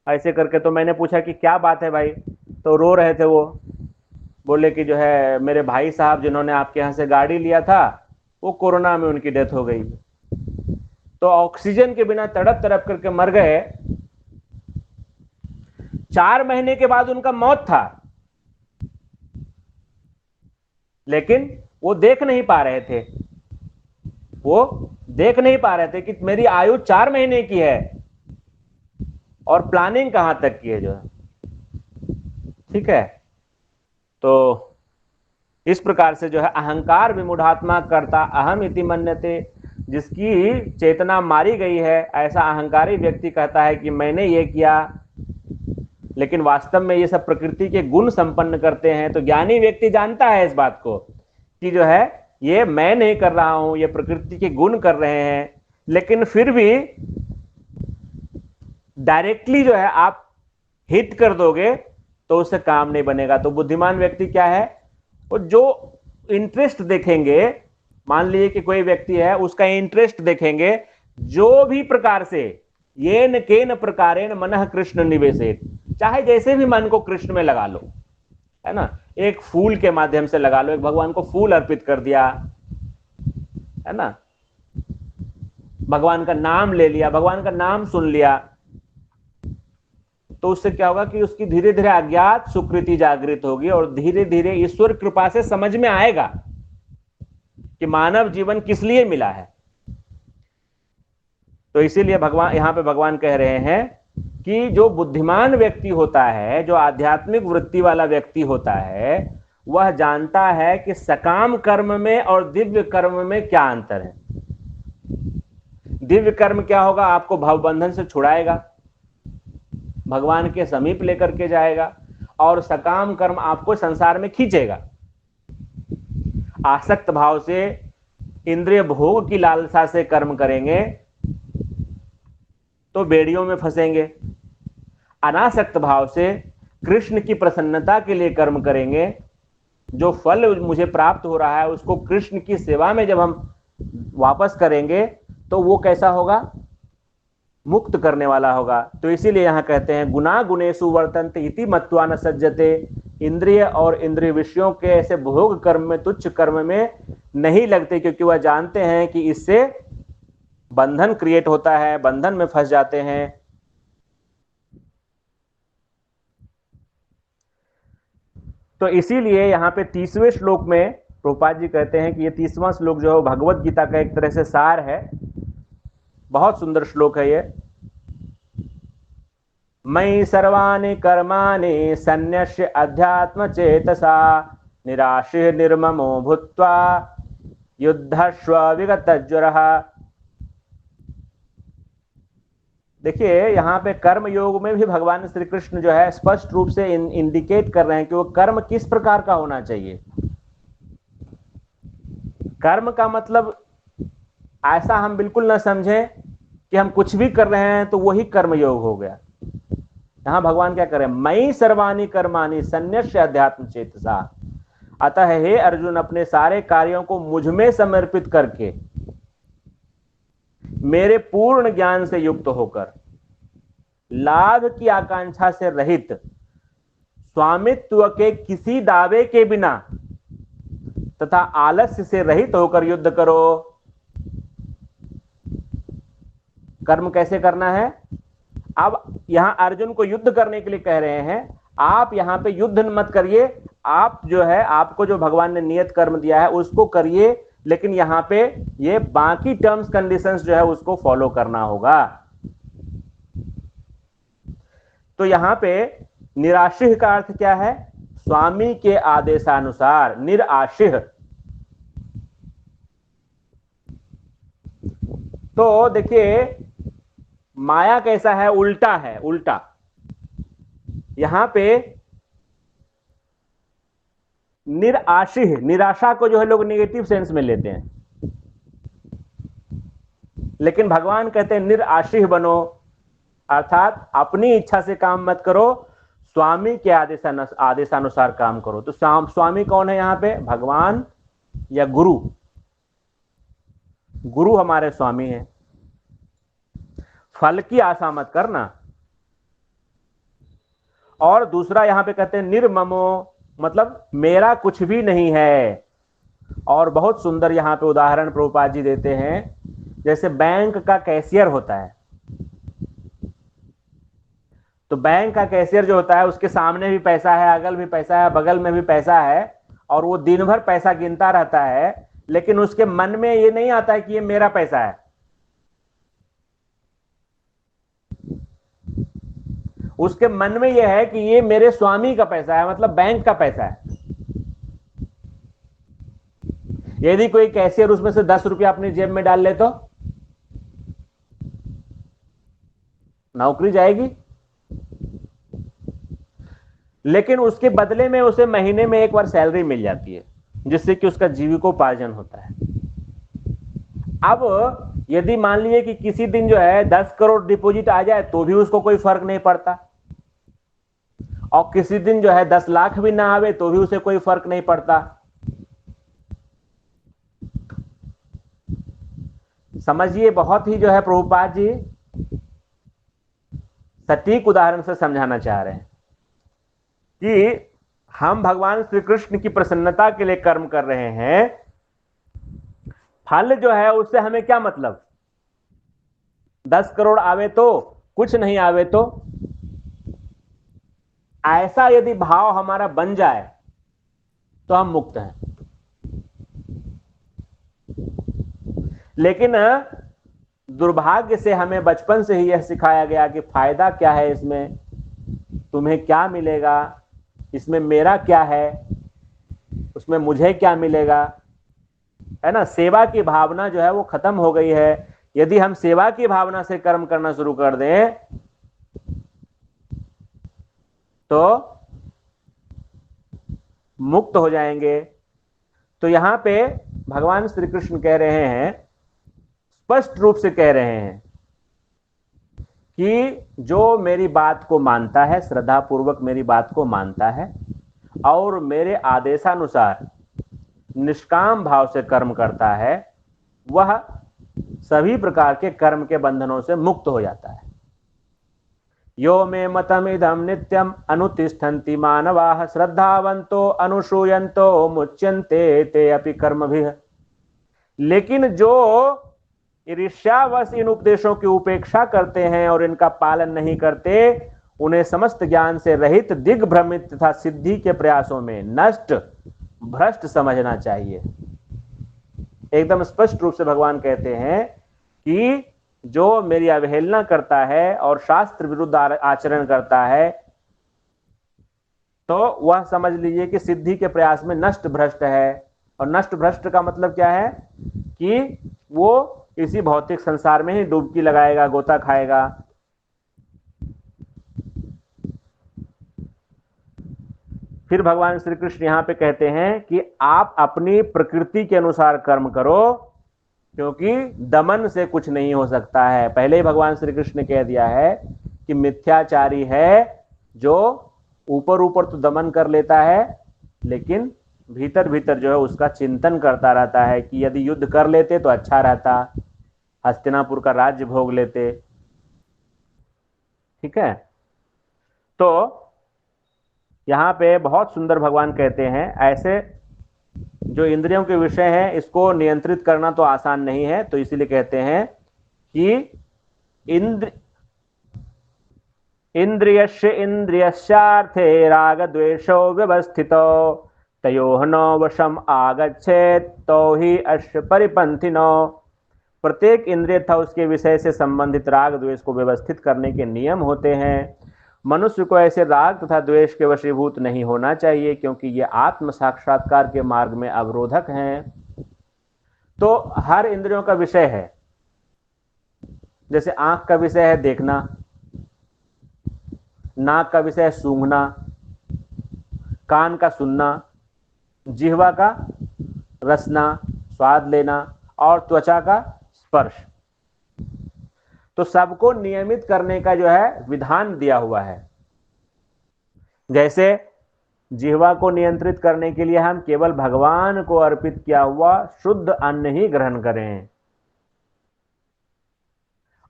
ऐसे करके। तो मैंने पूछा कि क्या बात है भाई? तो रो रहे थे वो, बोले कि जो है मेरे भाई साहब जिन्होंने आपके यहाँ से गाड़ी लिया था वो कोरोना में उनकी डेथ हो गई, तो ऑक्सीजन के बिना तड़प तड़प करके मर गए। 4 महीने के बाद उनका मौत था, लेकिन वो देख नहीं पा रहे थे, वो देख नहीं पा रहे थे कि मेरी आयु 4 महीने की है और प्लानिंग कहां तक की है जो है। ठीक है, तो इस प्रकार से जो है अहंकार विमूढ़ात्मा करता अहम इति मन्यते, जिसकी चेतना मारी गई है, ऐसा अहंकारी व्यक्ति कहता है कि मैंने ये किया, लेकिन वास्तव में ये सब प्रकृति के गुण संपन्न करते हैं। तो ज्ञानी व्यक्ति जानता है इस बात को कि जो है ये मैं नहीं कर रहा हूं, ये प्रकृति के गुण कर रहे हैं, लेकिन फिर भी डायरेक्टली जो है आप हिट कर दोगे तो उससे काम नहीं बनेगा। तो बुद्धिमान व्यक्ति क्या है? वो जो इंटरेस्ट देखेंगे, मान लीजिए कि कोई व्यक्ति है, उसका इंटरेस्ट देखेंगे, जो भी प्रकार से येन केन प्रकारेण मनः कृष्ण निवेशेत, चाहे जैसे भी मन को कृष्ण में लगा लो, है ना, एक फूल के माध्यम से लगा लो, एक भगवान को फूल अर्पित कर दिया, है ना, भगवान का नाम ले लिया, भगवान का नाम सुन लिया, तो उससे क्या होगा कि उसकी धीरे धीरे अज्ञात सुकृति जागृत होगी और धीरे धीरे ईश्वर कृपा से समझ में आएगा कि मानव जीवन किस लिए मिला है। तो इसीलिए भगवान यहां पे भगवान कह रहे हैं कि जो बुद्धिमान व्यक्ति होता है, जो आध्यात्मिक वृत्ति वाला व्यक्ति होता है, वह जानता है कि सकाम कर्म में और दिव्य कर्म में क्या अंतर है। दिव्य कर्म क्या होगा? आपको भवबंधन से छुड़ाएगा, भगवान के समीप लेकर के जाएगा, और सकाम कर्म आपको संसार में खींचेगा। आसक्त भाव से, इंद्रिय भोग की लालसा से कर्म करेंगे तो बेड़ियों में फंसेंगे। अनासक्त भाव से कृष्ण की प्रसन्नता के लिए कर्म करेंगे, जो फल मुझे प्राप्त हो रहा है उसको कृष्ण की सेवा में जब हम वापस करेंगे तो वो कैसा होगा? मुक्त करने वाला होगा। तो इसीलिए यहाँ कहते हैं गुना गुणेषु वर्तन्ते इति मत्वा न सज्जते, इंद्रिय और इंद्रिय विषयों के ऐसे भोग कर्म में, तुच्छ कर्म में नहीं लगते, क्योंकि वह जानते हैं कि इससे बंधन क्रिएट होता है, बंधन में फंस जाते हैं। तो इसीलिए यहाँ पे 30वें श्लोक में प्रभुपाद जी कहते हैं कि ये 30वां श्लोक जो है भगवत गीता का एक तरह से सार है। बहुत सुंदर श्लोक है ये। मयि सर्वाणि कर्माणि सन्न्यस्य अध्यात्म चेतसा निराशीः निर्ममो भूत्वा युद्धस्व विगतज्वरः। देखिए यहाँ पे कर्म योग में भी भगवान श्री कृष्ण जो है स्पष्ट रूप से इंडिकेट कर रहे हैं कि वो कर्म किस प्रकार का होना चाहिए। कर्म का मतलब ऐसा हम बिल्कुल ना समझें कि हम कुछ भी कर रहे हैं तो वही कर्म योग हो गया। यहां भगवान क्या कर रहे हैं, मयि सर्वाणि कर्माणि सन्न्यस्य अध्यात्म चेतसा। अतः हे अर्जुन, अपने सारे कार्यों को मुझ में समर्पित करके मेरे पूर्ण ज्ञान से युक्त होकर, लाभ की आकांक्षा से रहित, स्वामित्व के किसी दावे के बिना तथा आलस्य से रहित होकर युद्ध करो। कर्म कैसे करना है? अब यहां अर्जुन को युद्ध करने के लिए कह रहे हैं, आप यहां पे युद्ध मत करिए, आप जो है आपको जो भगवान ने नियत कर्म दिया है उसको करिए, लेकिन यहां पे ये बाकी टर्म्स कंडीशंस जो है उसको फॉलो करना होगा। तो यहां पे निराशिह का अर्थ क्या है? स्वामी के आदेशानुसार निराशिह। तो देखिए माया कैसा है, उल्टा है, उल्टा। यहां पे निराशिह, निराशा को जो है लोग नेगेटिव सेंस में लेते हैं, लेकिन भगवान कहते हैं निराशिह बनो, अर्थात अपनी इच्छा से काम मत करो, स्वामी के आदेशानुसार काम करो। तो स्वामी कौन है यहां पे? भगवान या गुरु। गुरु हमारे स्वामी हैं। फल की आशा मत करना। और दूसरा यहां पे कहते हैं निर्ममो, मतलब मेरा कुछ भी नहीं है। और बहुत सुंदर यहां पे उदाहरण प्रभुपाद जी देते हैं, जैसे बैंक का कैशियर होता है, तो बैंक का कैशियर जो होता है उसके सामने भी पैसा है, अगल भी पैसा है, बगल में भी पैसा है, और वो दिन भर पैसा गिनता रहता है, लेकिन उसके मन में ये नहीं आता है कि ये मेरा पैसा है। उसके मन में यह है कि ये मेरे स्वामी का पैसा है, मतलब बैंक का पैसा है। यदि कोई कैशियर उसमें से 10 रुपया अपनी जेब में डाल ले तो नौकरी जाएगी, लेकिन उसके बदले में उसे महीने में एक बार सैलरी मिल जाती है, जिससे कि उसका जीविकोपार्जन होता है। अब यदि मान लीजिए कि किसी दिन जो है 10 करोड़ डिपॉजिट आ जाए तो भी उसको कोई फर्क नहीं पड़ता, और किसी दिन जो है 10 लाख भी ना आवे तो भी उसे कोई फर्क नहीं पड़ता। समझिए, बहुत ही जो है प्रभुपाद जी सटीक उदाहरण से समझाना चाह रहे हैं कि हम भगवान श्री कृष्ण की प्रसन्नता के लिए कर्म कर रहे हैं। फल जो है उससे हमें क्या मतलब? 10 करोड़ आवे तो, कुछ नहीं आवे तो। ऐसा यदि भाव हमारा बन जाए तो हम मुक्त हैं। लेकिन दुर्भाग्य से हमें बचपन से ही यह सिखाया गया कि फायदा क्या है इसमें, तुम्हें क्या मिलेगा, इसमें मेरा क्या है, उसमें मुझे क्या मिलेगा, है ना। सेवा की भावना जो है वो खत्म हो गई है। यदि हम सेवा की भावना से कर्म करना शुरू कर दें तो मुक्त हो जाएंगे। तो यहां पे भगवान श्री कृष्ण कह रहे हैं, स्पष्ट रूप से कह रहे हैं कि जो मेरी बात को मानता है, श्रद्धा पूर्वक मेरी बात को मानता है और मेरे आदेशानुसार निष्काम भाव से कर्म करता है, वह सभी प्रकार के कर्म के बंधनों से मुक्त हो जाता है। यो मे मतमिदं नित्यम अनुतिष्ठन्ति मानवाः श्रद्धावन्तो अनुसूयन्तो मुच्यन्ते ते अपि कर्मभिः। लेकिन जो ईर्ष्यावश इन उपदेशों की उपेक्षा करते हैं और इनका पालन नहीं करते, उन्हें समस्त ज्ञान से रहित, दिग्भ्रमित तथा सिद्धि के प्रयासों में नष्ट, भ्रष्ट समझना चाहिए। एकदम स्पष्ट रूप से भगवान कहते हैं कि जो मेरी अवहेलना करता है और शास्त्र विरुद्ध आचरण करता है, तो वह समझ लीजिए कि सिद्धि के प्रयास में नष्ट भ्रष्ट है। और नष्ट भ्रष्ट का मतलब क्या है कि वो इसी भौतिक संसार में ही डुबकी लगाएगा, गोता खाएगा। फिर भगवान श्री कृष्ण यहां पे कहते हैं कि आप अपनी प्रकृति के अनुसार कर्म करो, क्योंकि दमन से कुछ नहीं हो सकता है। पहले ही भगवान श्री कृष्ण ने कह दिया है कि मिथ्याचारी है जो ऊपर ऊपर तो दमन कर लेता है, लेकिन भीतर भीतर जो है उसका चिंतन करता रहता है कि यदि युद्ध कर लेते तो अच्छा रहता, हस्तिनापुर का राज्य भोग लेते। ठीक है, तो यहां पे बहुत सुंदर भगवान कहते हैं, ऐसे जो इंद्रियों के विषय है इसको नियंत्रित करना तो आसान नहीं है, तो इसीलिए कहते हैं कि इंद्रियस्य इंद्रियस्यार्थे राग द्वेषो व्यवस्थितो तयोः न वशम आगच्छेत् तो ही अश्व परिपंथिनो। प्रत्येक इंद्रिय था उसके विषय से संबंधित राग द्वेष को व्यवस्थित करने के नियम होते हैं। मनुष्य को ऐसे राग तथा द्वेष के वशीभूत नहीं होना चाहिए, क्योंकि ये आत्म साक्षात्कार के मार्ग में अवरोधक हैं। तो हर इंद्रियों का विषय है, जैसे आंख का विषय है देखना, नाक का विषय है सूंघना, कान का सुनना, जिह्वा का रसना, स्वाद लेना, और त्वचा का स्पर्श। तो सबको नियमित करने का जो है विधान दिया हुआ है। जैसे जिह्वा को नियंत्रित करने के लिए हम केवल भगवान को अर्पित किया हुआ शुद्ध अन्न ही ग्रहण करें।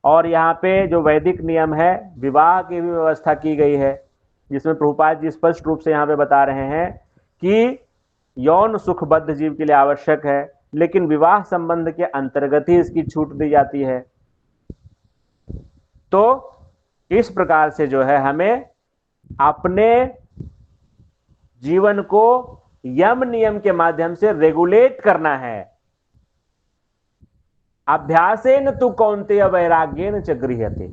और यहाँ पे जो वैदिक नियम है, विवाह की भी व्यवस्था की गई है, जिसमें प्रभुपाद जी स्पष्ट रूप से यहाँ पे बता रहे हैं कि यौन सुखबद्ध जीव के लिए आवश्यक है, लेकिन विवाह संबंध के अंतर्गत ही इसकी छूट दी जाती है। तो इस प्रकार से जो है हमें अपने जीवन को यम नियम के माध्यम से रेगुलेट करना है। अभ्यासेन तु कौन्तेय वैराग्येन च गृह्यते।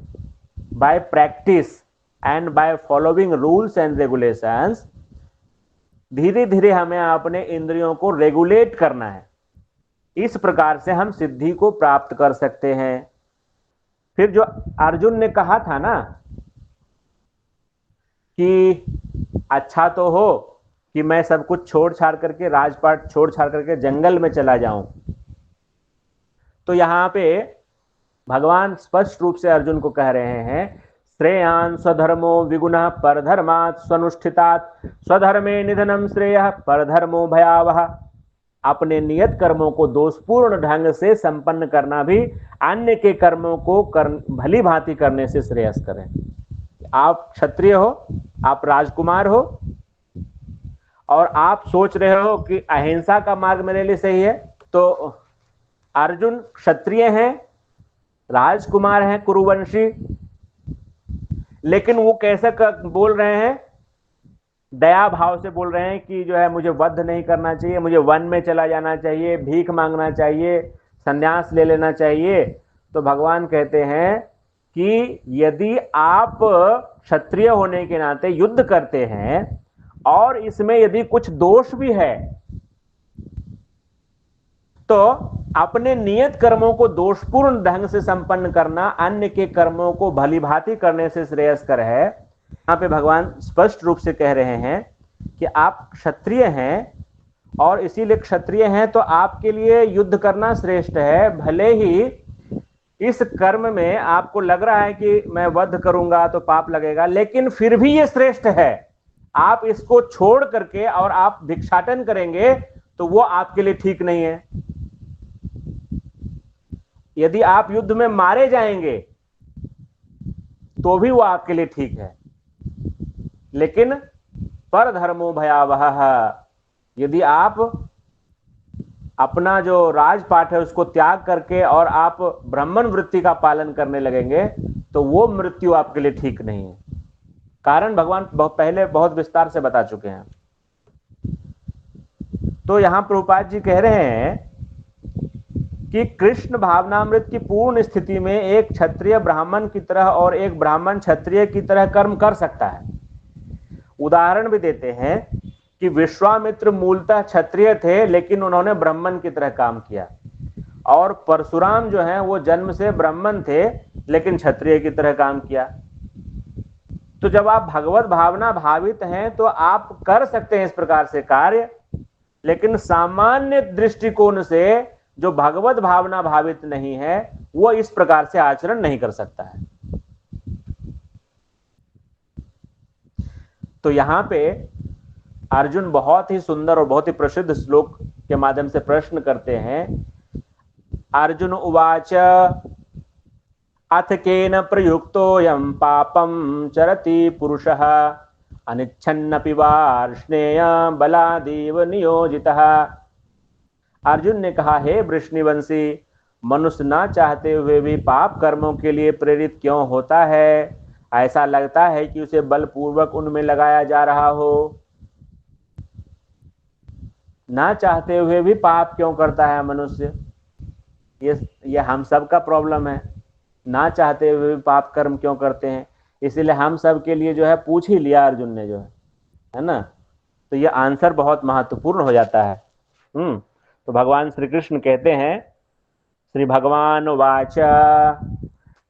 Bye practice and by following rules and regulations, धीरे धीरे हमें अपने इंद्रियों को रेगुलेट करना है। इस प्रकार से हम सिद्धि को प्राप्त कर सकते हैं। फिर जो अर्जुन ने कहा था ना कि अच्छा तो हो कि मैं सब कुछ छोड़ छाड़ करके, राजपाट छोड़ छाड़ करके जंगल में चला जाऊं, तो यहां पे भगवान स्पष्ट रूप से अर्जुन को कह रहे हैं, श्रेयान स्वधर्मो विगुणः परधर्मात् स्वनुष्ठितात् स्वधर्मे निधनम श्रेयः परधर्मो भयावह। अपने नियत कर्मों को दोषपूर्ण ढंग से संपन्न करना भी अन्य के कर्मों को भली भांति करने से श्रेयस्कर है। आप क्षत्रिय हो, आप राजकुमार हो, और आप सोच रहे हो कि अहिंसा का मार्ग मेरे लिए सही है, तो अर्जुन क्षत्रिय हैं, राजकुमार हैं, कुरुवंशी, लेकिन वो कैसे बोल रहे हैं, दया भाव से बोल रहे हैं कि जो है मुझे वध नहीं करना चाहिए, मुझे वन में चला जाना चाहिए, भीख मांगना चाहिए, संन्यास ले लेना चाहिए। तो भगवान कहते हैं कि यदि आप क्षत्रिय होने के नाते युद्ध करते हैं और इसमें यदि कुछ दोष भी है, तो अपने नियत कर्मों को दोषपूर्ण ढंग से संपन्न करना अन्य के कर्मों को भलीभांति करने से श्रेयस्कर है। यहां पे भगवान स्पष्ट रूप से कह रहे हैं कि आप क्षत्रिय हैं, और इसीलिए क्षत्रिय हैं तो आपके लिए युद्ध करना श्रेष्ठ है। भले ही इस कर्म में आपको लग रहा है कि मैं वध करूंगा तो पाप लगेगा, लेकिन फिर भी ये श्रेष्ठ है। आप इसको छोड़ करके और आप भिक्षाटन करेंगे तो वो आपके लिए ठीक नहीं है। यदि आप युद्ध में मारे जाएंगे तो भी वो आपके लिए ठीक है, लेकिन पर धर्मो भयावह, यदि आप अपना जो राजपाट है उसको त्याग करके और आप ब्राह्मण वृत्ति का पालन करने लगेंगे तो वो मृत्यु आपके लिए ठीक नहीं है। कारण भगवान पहले बहुत विस्तार से बता चुके हैं। तो यहां प्रभुपाद जी कह रहे हैं कि कृष्ण भावनामृत की पूर्ण स्थिति में एक क्षत्रिय ब्राह्मण की तरह और एक ब्राह्मण क्षत्रिय की तरह कर्म कर सकता है। उदाहरण भी देते हैं कि विश्वामित्र मूलतः क्षत्रिय थे लेकिन उन्होंने ब्राह्मण की तरह काम किया, और परशुराम जो हैं वो जन्म से ब्राह्मण थे लेकिन क्षत्रिय की तरह काम किया। तो जब आप भगवत भावना भावित हैं तो आप कर सकते हैं इस प्रकार से कार्य, लेकिन सामान्य दृष्टिकोण से जो भगवत भावना भावित नहीं है वो इस प्रकार से आचरण नहीं कर सकता है। तो यहां पे अर्जुन बहुत ही सुंदर और बहुत ही प्रसिद्ध श्लोक के माध्यम से प्रश्न करते हैं। अर्जुन उवाच अथ केन प्रयुक्तोऽयं पापं चरति पुरुषः अनिच्छन्नपि वार्ष्णेय बलादेव नियोजितः। अर्जुन ने कहा, हे वृष्णिवंशी, मनुष्य ना चाहते हुए भी पाप कर्मों के लिए प्रेरित क्यों होता है? ऐसा लगता है कि उसे बलपूर्वक उनमें लगाया जा रहा हो। ना चाहते हुए भी पाप क्यों करता है मनुष्य? ये हम सब का प्रॉब्लम है। ना चाहते हुए भी पाप कर्म क्यों करते हैं? इसीलिए हम सब के लिए जो है पूछ ही लिया अर्जुन ने, जो है ना। तो ये आंसर बहुत महत्वपूर्ण हो जाता है। तो भगवान श्री कृष्ण कहते हैं, श्री भगवान वाच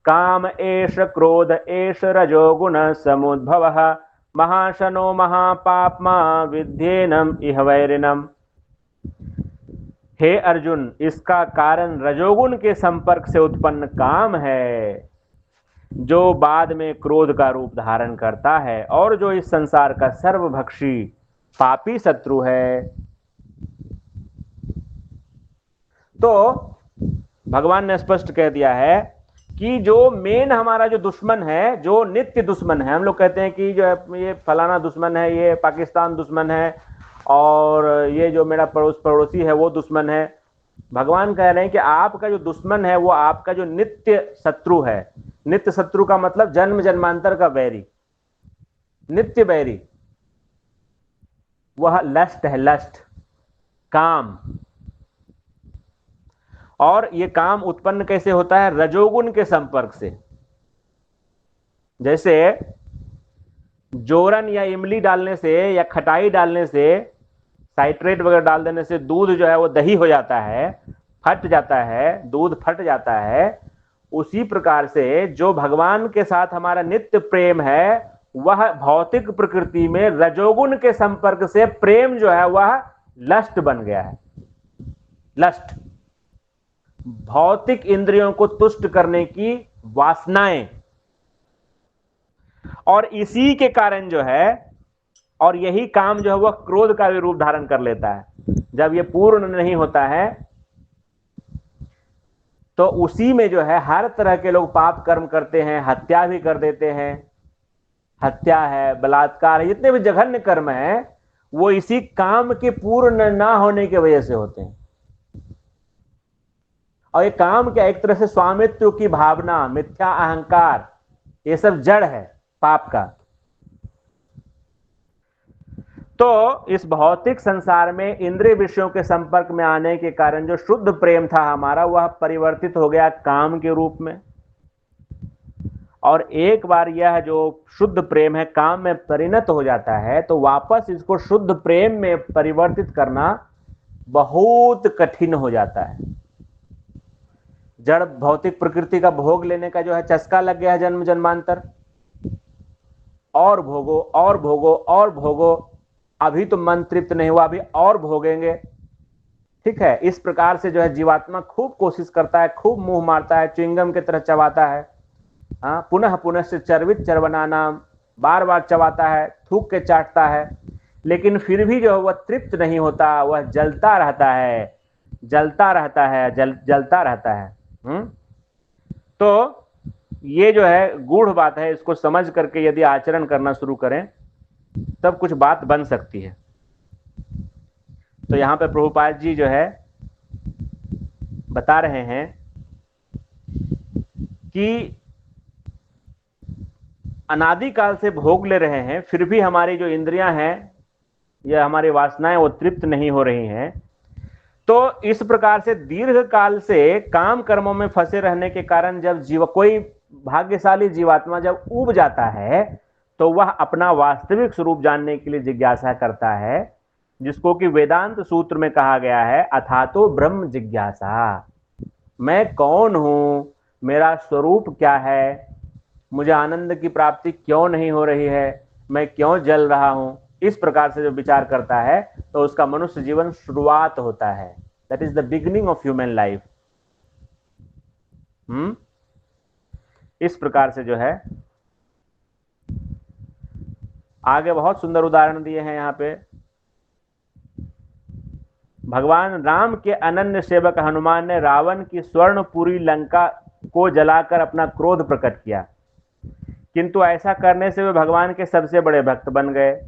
काम एष क्रोध एष रजोगुण समुद्भवः महाशनो महापाप्मा विद्येनम इह वैरिणम। हे अर्जुन, इसका कारण रजोगुण के संपर्क से उत्पन्न काम है, जो बाद में क्रोध का रूप धारण करता है और जो इस संसार का सर्वभक्षी पापी शत्रु है। तो भगवान ने स्पष्ट कह दिया है कि जो मेन हमारा जो दुश्मन है, जो नित्य दुश्मन है, हम लोग कहते हैं कि जो है ये फलाना दुश्मन है, ये पाकिस्तान दुश्मन है, और ये जो मेरा पड़ोसी है वो दुश्मन है। भगवान कह रहे हैं कि आपका जो दुश्मन है वो आपका जो नित्य शत्रु है। नित्य शत्रु का मतलब जन्म जन्मांतर का बैरी, नित्य बैरी, वह लस्ट है, लस्ट, काम। और ये काम उत्पन्न कैसे होता है? रजोगुण के संपर्क से। जैसे जोरन या इमली डालने से या खटाई डालने से, साइट्रेट वगैरह डाल देने से दूध जो है वो दही हो जाता है, फट जाता है, दूध फट जाता है। उसी प्रकार से जो भगवान के साथ हमारा नित्य प्रेम है, वह भौतिक प्रकृति में रजोगुण के संपर्क से प्रेम जो है वह लस्ट बन गया है। लस्ट, भौतिक इंद्रियों को तुष्ट करने की वासनाएं। और इसी के कारण जो है, और यही काम जो है वह क्रोध का भी रूप धारण कर लेता है। जब यह पूर्ण नहीं होता है तो उसी में जो है हर तरह के लोग पाप कर्म करते हैं, हत्या भी कर देते हैं। हत्या है, बलात्कार है, जितने भी जघन्य कर्म हैं वो इसी काम के पूर्ण ना होने की वजह से होते हैं। और ये काम क्या, एक तरह से स्वामित्व की भावना, मिथ्या अहंकार, ये सब जड़ है पाप का। तो इस भौतिक संसार में इंद्रिय विषयों के संपर्क में आने के कारण जो शुद्ध प्रेम था हमारा, वह परिवर्तित हो गया काम के रूप में। और एक बार यह जो शुद्ध प्रेम है काम में परिणत हो जाता है तो वापस इसको शुद्ध प्रेम में परिवर्तित करना बहुत कठिन हो जाता है। जड़ भौतिक प्रकृति का भोग लेने का जो है चस्का लग गया है जन्म जन्मांतर, और भोगो और भोगो और भोगो, अभी तो मन तृप्त नहीं हुआ, अभी और भोगेंगे। ठीक है, इस प्रकार से जो है जीवात्मा खूब कोशिश करता है, खूब मुंह मारता है, च्युइंगम की तरह चबाता है। पुनः पुनः से चर्वित चरवनाना, बार बार चबाता है, थूक के चाटता है, लेकिन फिर भी जो है वह तृप्त नहीं होता, वह जलता रहता है, जलता रहता है, जलता रहता है। तो ये जो है गूढ़ बात है, इसको समझ करके यदि आचरण करना शुरू करें तब कुछ बात बन सकती है। तो यहां पे प्रभुपाद जी जो है बता रहे हैं कि अनादिकाल से भोग ले रहे हैं, फिर भी हमारी जो इंद्रियां हैं या हमारी वासनाएं वो तृप्त नहीं हो रही हैं। तो इस प्रकार से दीर्घ काल से काम कर्मों में फंसे रहने के कारण जब कोई भाग्यशाली जीवात्मा जब ऊब जाता है तो वह अपना वास्तविक स्वरूप जानने के लिए जिज्ञासा करता है, जिसको कि वेदांत सूत्र में कहा गया है अथातो ब्रह्म जिज्ञासा। मैं कौन हूं, मेरा स्वरूप क्या है, मुझे आनंद की प्राप्ति क्यों नहीं हो रही है, मैं क्यों जल रहा हूं, इस प्रकार से जो विचार करता है तो उसका मनुष्य जीवन शुरुआत होता है। That is the beginning of human life. इस प्रकार से जो है आगे बहुत सुंदर उदाहरण दिए हैं यहाँ पे। भगवान राम के अनन्य सेवक हनुमान ने रावण की स्वर्णपुरी लंका को जलाकर अपना क्रोध प्रकट किया, किंतु ऐसा करने से वे भगवान के सबसे बड़े भक्त बन गए।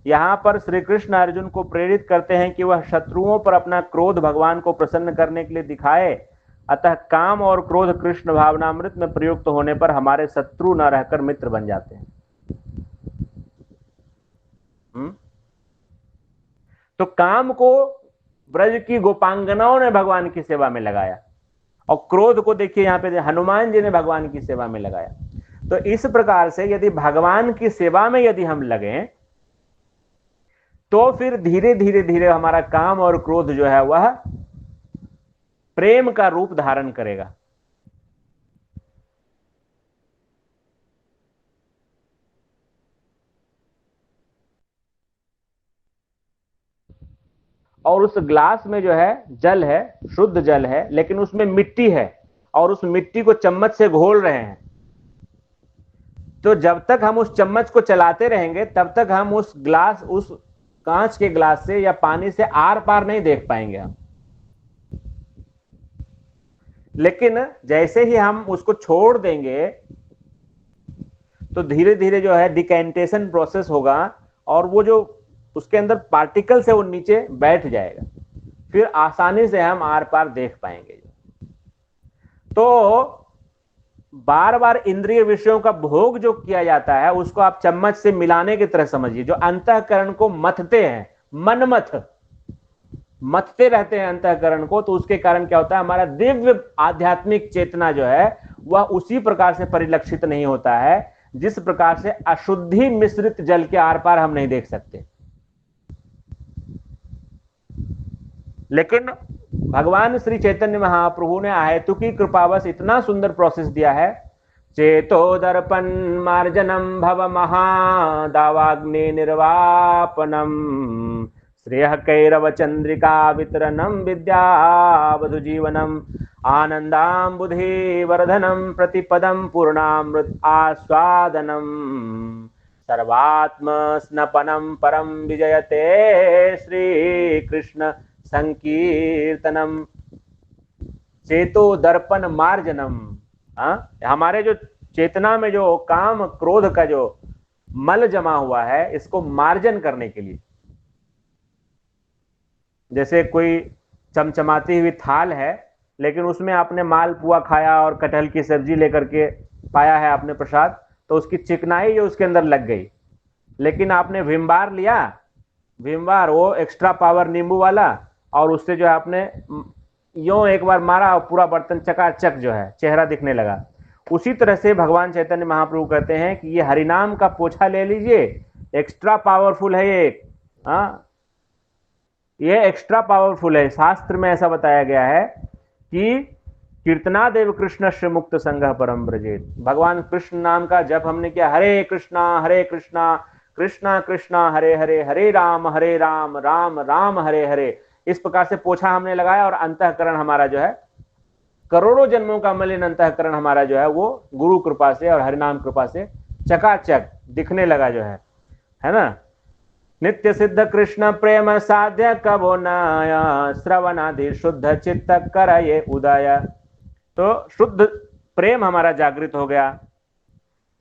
यहां पर श्री कृष्ण अर्जुन को प्रेरित करते हैं कि वह शत्रुओं पर अपना क्रोध भगवान को प्रसन्न करने के लिए दिखाए। अतः काम और क्रोध कृष्ण भावनामृत में प्रयुक्त होने पर हमारे शत्रु न रहकर मित्र बन जाते हैं। तो काम को ब्रज की गोपांगनाओं ने भगवान की सेवा में लगाया और क्रोध को देखिए यहां पे हनुमान जी ने भगवान की सेवा में लगाया। तो इस प्रकार से यदि भगवान की सेवा में यदि हम लगें तो फिर धीरे धीरे धीरे हमारा काम और क्रोध जो है वह प्रेम का रूप धारण करेगा। और उस ग्लास में जो है जल है, शुद्ध जल है, लेकिन उसमें मिट्टी है और उस मिट्टी को चम्मच से घोल रहे हैं। तो जब तक हम उस चम्मच को चलाते रहेंगे तब तक हम उस कांच के ग्लास से या पानी से आर पार नहीं देख पाएंगे हम। लेकिन जैसे ही हम उसको छोड़ देंगे तो धीरे धीरे जो है डिकेंटेशन प्रोसेस होगा और वो जो उसके अंदर पार्टिकल्स है वो नीचे बैठ जाएगा, फिर आसानी से हम आर पार देख पाएंगे। तो बार बार इंद्रिय विषयों का भोग जो किया जाता है उसको आप चम्मच से मिलाने की तरह समझिए। जो अंतःकरण को मथते हैं, मथते रहते हैं अंतःकरण को, तो उसके कारण क्या होता है, हमारा दिव्य आध्यात्मिक चेतना जो है वह उसी प्रकार से परिलक्षित नहीं होता है जिस प्रकार से अशुद्धि मिश्रित जल के आर पार हम नहीं देख सकते। लेकिन भगवान श्री चैतन्य महाप्रभु ने आयतु की कृपावश इतना सुंदर प्रोसेस दिया है। चेतो दर्पण मार्जनम भव महादावाग्नि निर्वापनम श्रेय कैरव चंद्रिका वितरणम विद्यावधु जीवनम आनंदाम्बुधि वर्धनम प्रतिपदम पूर्णामृत आस्वादनम सर्वात्म स्नपनम परम विजयते श्री कृष्ण संकीर्तनम। चेतो दर्पण मार्जनम, हमारे जो चेतना में जो काम क्रोध का जो मल जमा हुआ है इसको मार्जन करने के लिए, जैसे कोई चमचमाती हुई थाल है लेकिन उसमें आपने मालपुआ खाया और कटहल की सब्जी लेकर के पाया है आपने प्रसाद, तो उसकी चिकनाई जो उसके अंदर लग गई। लेकिन आपने विम-बार लिया, विम-बार वो एक्स्ट्रा पावर नींबू वाला, और उससे जो है आपने यूं एक बार मारा और पूरा बर्तन चकाचक जो है चेहरा दिखने लगा। उसी तरह से भगवान चैतन्य महाप्रभु कहते हैं कि ये हरिनाम का पोछा ले लीजिए, एक्स्ट्रा पावरफुल है ये। ये एक्स्ट्रा पावरफुल है। शास्त्र में ऐसा बताया गया है कि कीर्तनादेव कृष्ण से मुक्त संगः परम ब्रजेत। भगवान कृष्ण नाम का जप हमने किया, हरे कृष्णा कृष्णा कृष्णा हरे हरे, हरे राम राम राम हरे हरे। इस प्रकार से पोछा हमने लगाया और अंतःकरण हमारा जो है, करोड़ों जन्मों का मलिन अंतःकरण हमारा जो है वो गुरु कृपा से और हरिनाम कृपा से चकाचक दिखने लगा जो है ना। नित्य सिद्ध कृष्ण प्रेम साध्य कबो नाय, श्रवणादि शुद्ध चित्त करये उदय। तो शुद्ध प्रेम हमारा जागृत हो गया।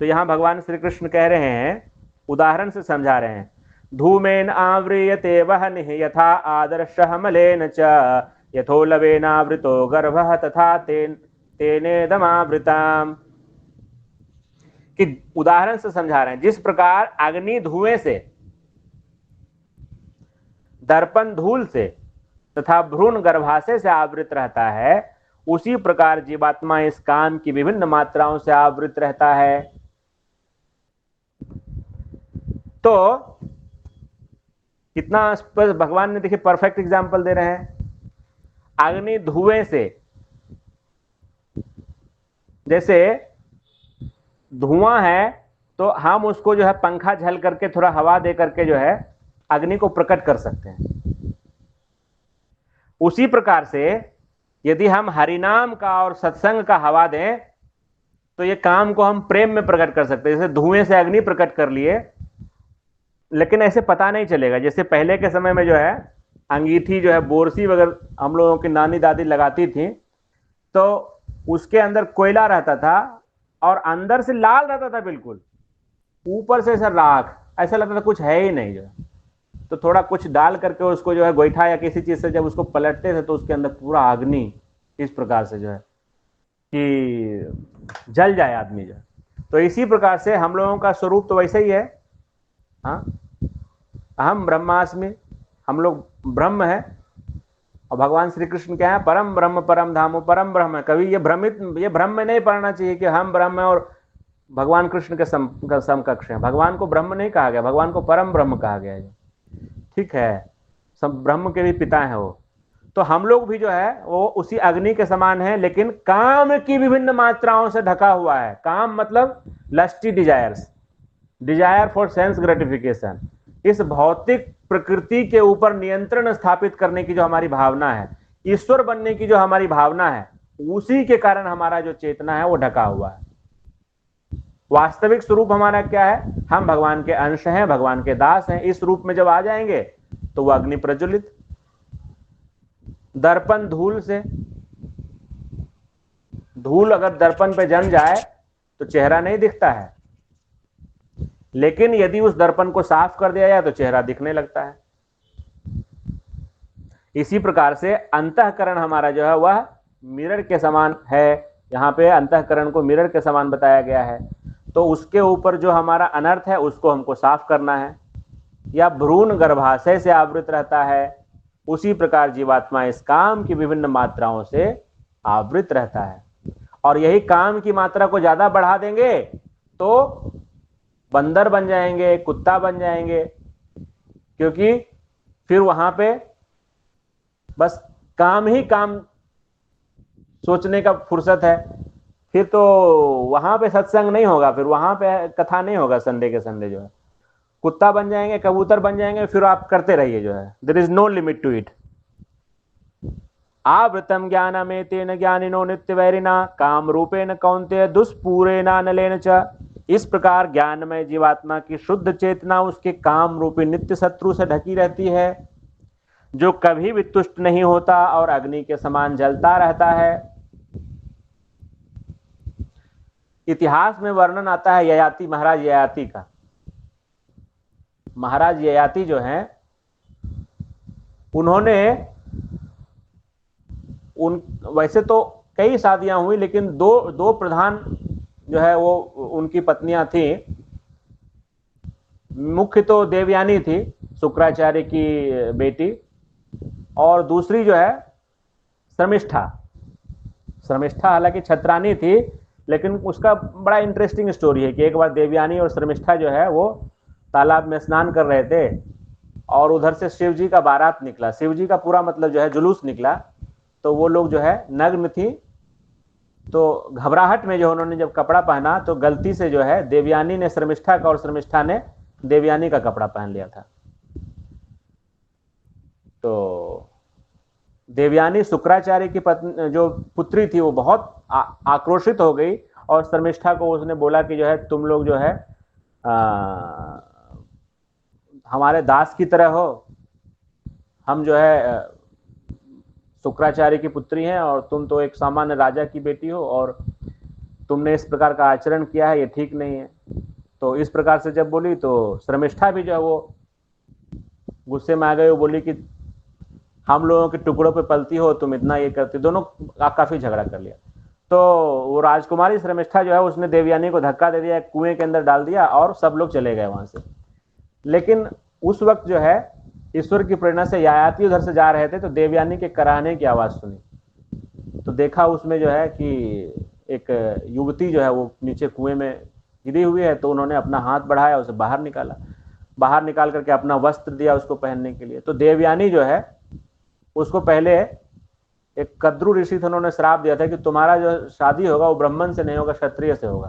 तो यहाँ भगवान श्री कृष्ण कह रहे हैं, उदाहरण से समझा रहे हैं, धूमेन आव्रियते वह्निः यथा आदर्शः मलेन च यथोलवेनावृतो गर्भः तथा तेनेदमावृताम्। कि उदाहरण से समझा रहे हैं, जिस प्रकार अग्नि धुएं से, दर्पण धूल से तथा भ्रूण गर्भाशय से आवृत रहता है, उसी प्रकार जीवात्मा इस काम की विभिन्न मात्राओं से आवृत रहता है। तो कितना भगवान ने देखिए परफेक्ट एग्जाम्पल दे रहे हैं। अग्नि धुएं से, जैसे धुआं है तो हम उसको जो है पंखा झल करके थोड़ा हवा दे करके जो है अग्नि को प्रकट कर सकते हैं। उसी प्रकार से यदि हम हरिनाम का और सत्संग का हवा दें तो ये काम को हम प्रेम में प्रकट कर सकते हैं। जैसे धुएं से अग्नि प्रकट कर लिए, लेकिन ऐसे पता नहीं चलेगा। जैसे पहले के समय में जो है अंगीठी जो है बोरसी वगैरह हम लोगों की नानी दादी लगाती थी, तो उसके अंदर कोयला रहता था और अंदर से लाल रहता था बिल्कुल, ऊपर से ऐसा राख, ऐसा लगता था कुछ है ही नहीं जो है। तो थोड़ा कुछ डाल करके उसको जो है गोईठा या किसी चीज से जब उसको पलटते थे तो उसके अंदर पूरा अग्नि इस प्रकार से जो है कि जल जाए आदमी जो है। तो इसी प्रकार से हम लोगों का स्वरूप तो वैसे ही है। हाँ, अहम ब्रह्मास्मि, हम लोग ब्रह्म है और भगवान श्री कृष्ण क्या है, परम ब्रह्म परम धामो परम ब्रह्म है। कभी ये भ्रम में नहीं पड़ना चाहिए कि हम ब्रह्म है और भगवान कृष्ण के समकक्ष है। भगवान को ब्रह्म नहीं कहा गया, भगवान को परम ब्रह्म कहा गया है। ठीक है, सब ब्रह्म के भी पिता है वो। तो हम लोग भी जो है वो उसी अग्नि के समान है, लेकिन काम की विभिन्न मात्राओं से ढका हुआ है। काम मतलब lusty desires, desire for sense gratification. इस भौतिक प्रकृति के ऊपर नियंत्रण स्थापित करने की जो हमारी भावना है, ईश्वर बनने की जो हमारी भावना है, उसी के कारण हमारा जो चेतना है वो ढका हुआ है। वास्तविक स्वरूप हमारा क्या है, हम भगवान के अंश हैं, भगवान के दास हैं। इस रूप में जब आ जाएंगे तो वह अग्नि प्रज्वलित। दर्पण धूल से, धूल अगर दर्पण पे जम जाए तो चेहरा नहीं दिखता है, लेकिन यदि उस दर्पण को साफ कर दिया जाए तो चेहरा दिखने लगता है। इसी प्रकार से अंतःकरण हमारा जो है वह मिरर के समान है। यहाँ पे अंतःकरण को मिरर के समान बताया गया है। तो उसके ऊपर जो हमारा अनर्थ है उसको हमको साफ करना है। या भ्रूण गर्भाशय से आवृत रहता है, उसी प्रकार जीवात्मा इस काम की विभिन्न मात्राओं से आवृत रहता है। और यही काम की मात्रा को ज्यादा बढ़ा देंगे तो बंदर बन जाएंगे, कुत्ता बन जाएंगे, क्योंकि फिर वहां पे बस काम ही काम सोचने का फुर्सत है। फिर तो वहां पे सत्संग नहीं होगा, फिर वहां पे कथा नहीं होगा। संडे के संडे जो है कुत्ता बन जाएंगे, कबूतर बन जाएंगे, फिर आप करते रहिए जो है। There is no limit to it. आवृतम ज्ञानमेतेन ज्ञानिनो नित्य वैरिना काम रूपेण कौन्तेय दुष्पूरेण नलेन च। इस प्रकार ज्ञानमय जीवात्मा की शुद्ध चेतना उसके काम रूपी नित्य शत्रु से ढकी रहती है, जो कभी भी तुष्ट नहीं होता और अग्नि के समान जलता रहता है। इतिहास में वर्णन आता है ययाति, महाराज ययाति का। महाराज ययाति जो हैं, उन्होंने वैसे तो कई शादियां हुई, लेकिन दो प्रधान जो है वो उनकी पत्नियां थी। मुख्य तो देवयानी थी, शुक्राचार्य की बेटी, और दूसरी जो है शर्मिष्ठा। शर्मिष्ठा हालांकि छत्रानी थी, लेकिन उसका बड़ा इंटरेस्टिंग स्टोरी है कि एक बार देवयानी और शर्मिष्ठा जो है वो तालाब में स्नान कर रहे थे और उधर से शिव जी का बारात निकला। शिव जी का पूरा मतलब जो है जुलूस निकला, तो वो लोग जो है नग्न थी। तो घबराहट में जो उन्होंने जब कपड़ा पहना तो गलती से जो है देवयानी ने शर्मिष्ठा का और शर्मिष्ठा ने देवयानी का कपड़ा पहन लिया था। तो देवयानी शुक्राचार्य की पत्नी जो पुत्री थी वो बहुत आक्रोशित हो गई और शर्मिष्ठा को उसने बोला कि जो है तुम लोग जो है हमारे दास की तरह हो, हम जो है शुक्राचार्य की पुत्री हैं और तुम तो एक सामान्य राजा की बेटी हो, और तुमने इस प्रकार का आचरण किया है, ये ठीक नहीं है। तो इस प्रकार से जब बोली तो श्रमिष्ठा भी जो है वो गुस्से में आ गई। वो बोली कि हम लोगों के टुकड़ों पे पलती हो, तुम इतना ये करती। दोनों काफी झगड़ा कर लिया। तो वो राजकुमारी श्रमिष्ठा जो है उसने देवयानी को धक्का दे दिया, कुएं के अंदर डाल दिया और सब लोग चले गए वहां से। लेकिन उस वक्त जो है ईश्वर की प्रेरणा से ययाति उधर से जा रहे थे, तो देवयानी के कराहने की आवाज सुनी। तो देखा उसमें जो है कि एक युवती जो है वो नीचे कुएं में गिरी हुई है। तो उन्होंने अपना हाथ बढ़ाया, उसे बाहर निकाला, बाहर निकाल करके अपना वस्त्र दिया उसको पहनने के लिए। तो देवयानी जो है उसको पहले एक कद्रु ऋषि थे, उन्होंने श्राप दिया था कि तुम्हारा जो शादी होगा वो ब्राह्मण से नहीं होगा, क्षत्रिय से होगा।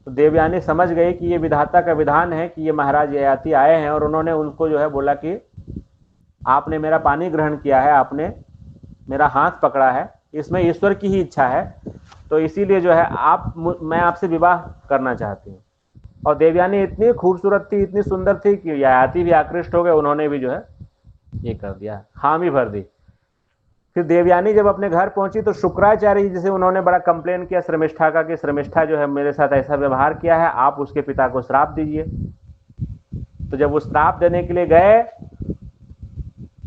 तो देवयानी समझ गई कि ये विधाता का विधान है कि ये महाराज ययाति आए हैं, और उन्होंने उनको जो है बोला कि आपने मेरा पानी ग्रहण किया है, आपने मेरा हाथ पकड़ा है, इसमें ईश्वर की ही इच्छा है, तो इसीलिए जो है मैं आपसे विवाह करना चाहती हूँ। और देवयानी इतनी खूबसूरत थी, इतनी सुंदर थी कि ययाति भी आकृष्ट हो गए। उन्होंने भी जो है ये कर दिया, हामी भर दी। फिर देवयानी जब अपने घर पहुंची तो शुक्राचार्य जी से उन्होंने बड़ा कंप्लेन किया श्रमिष्ठा का कि श्रमिष्ठा जो है मेरे साथ ऐसा व्यवहार किया है, आप उसके पिता को श्राप दीजिए। तो जब वो श्राप देने के लिए गए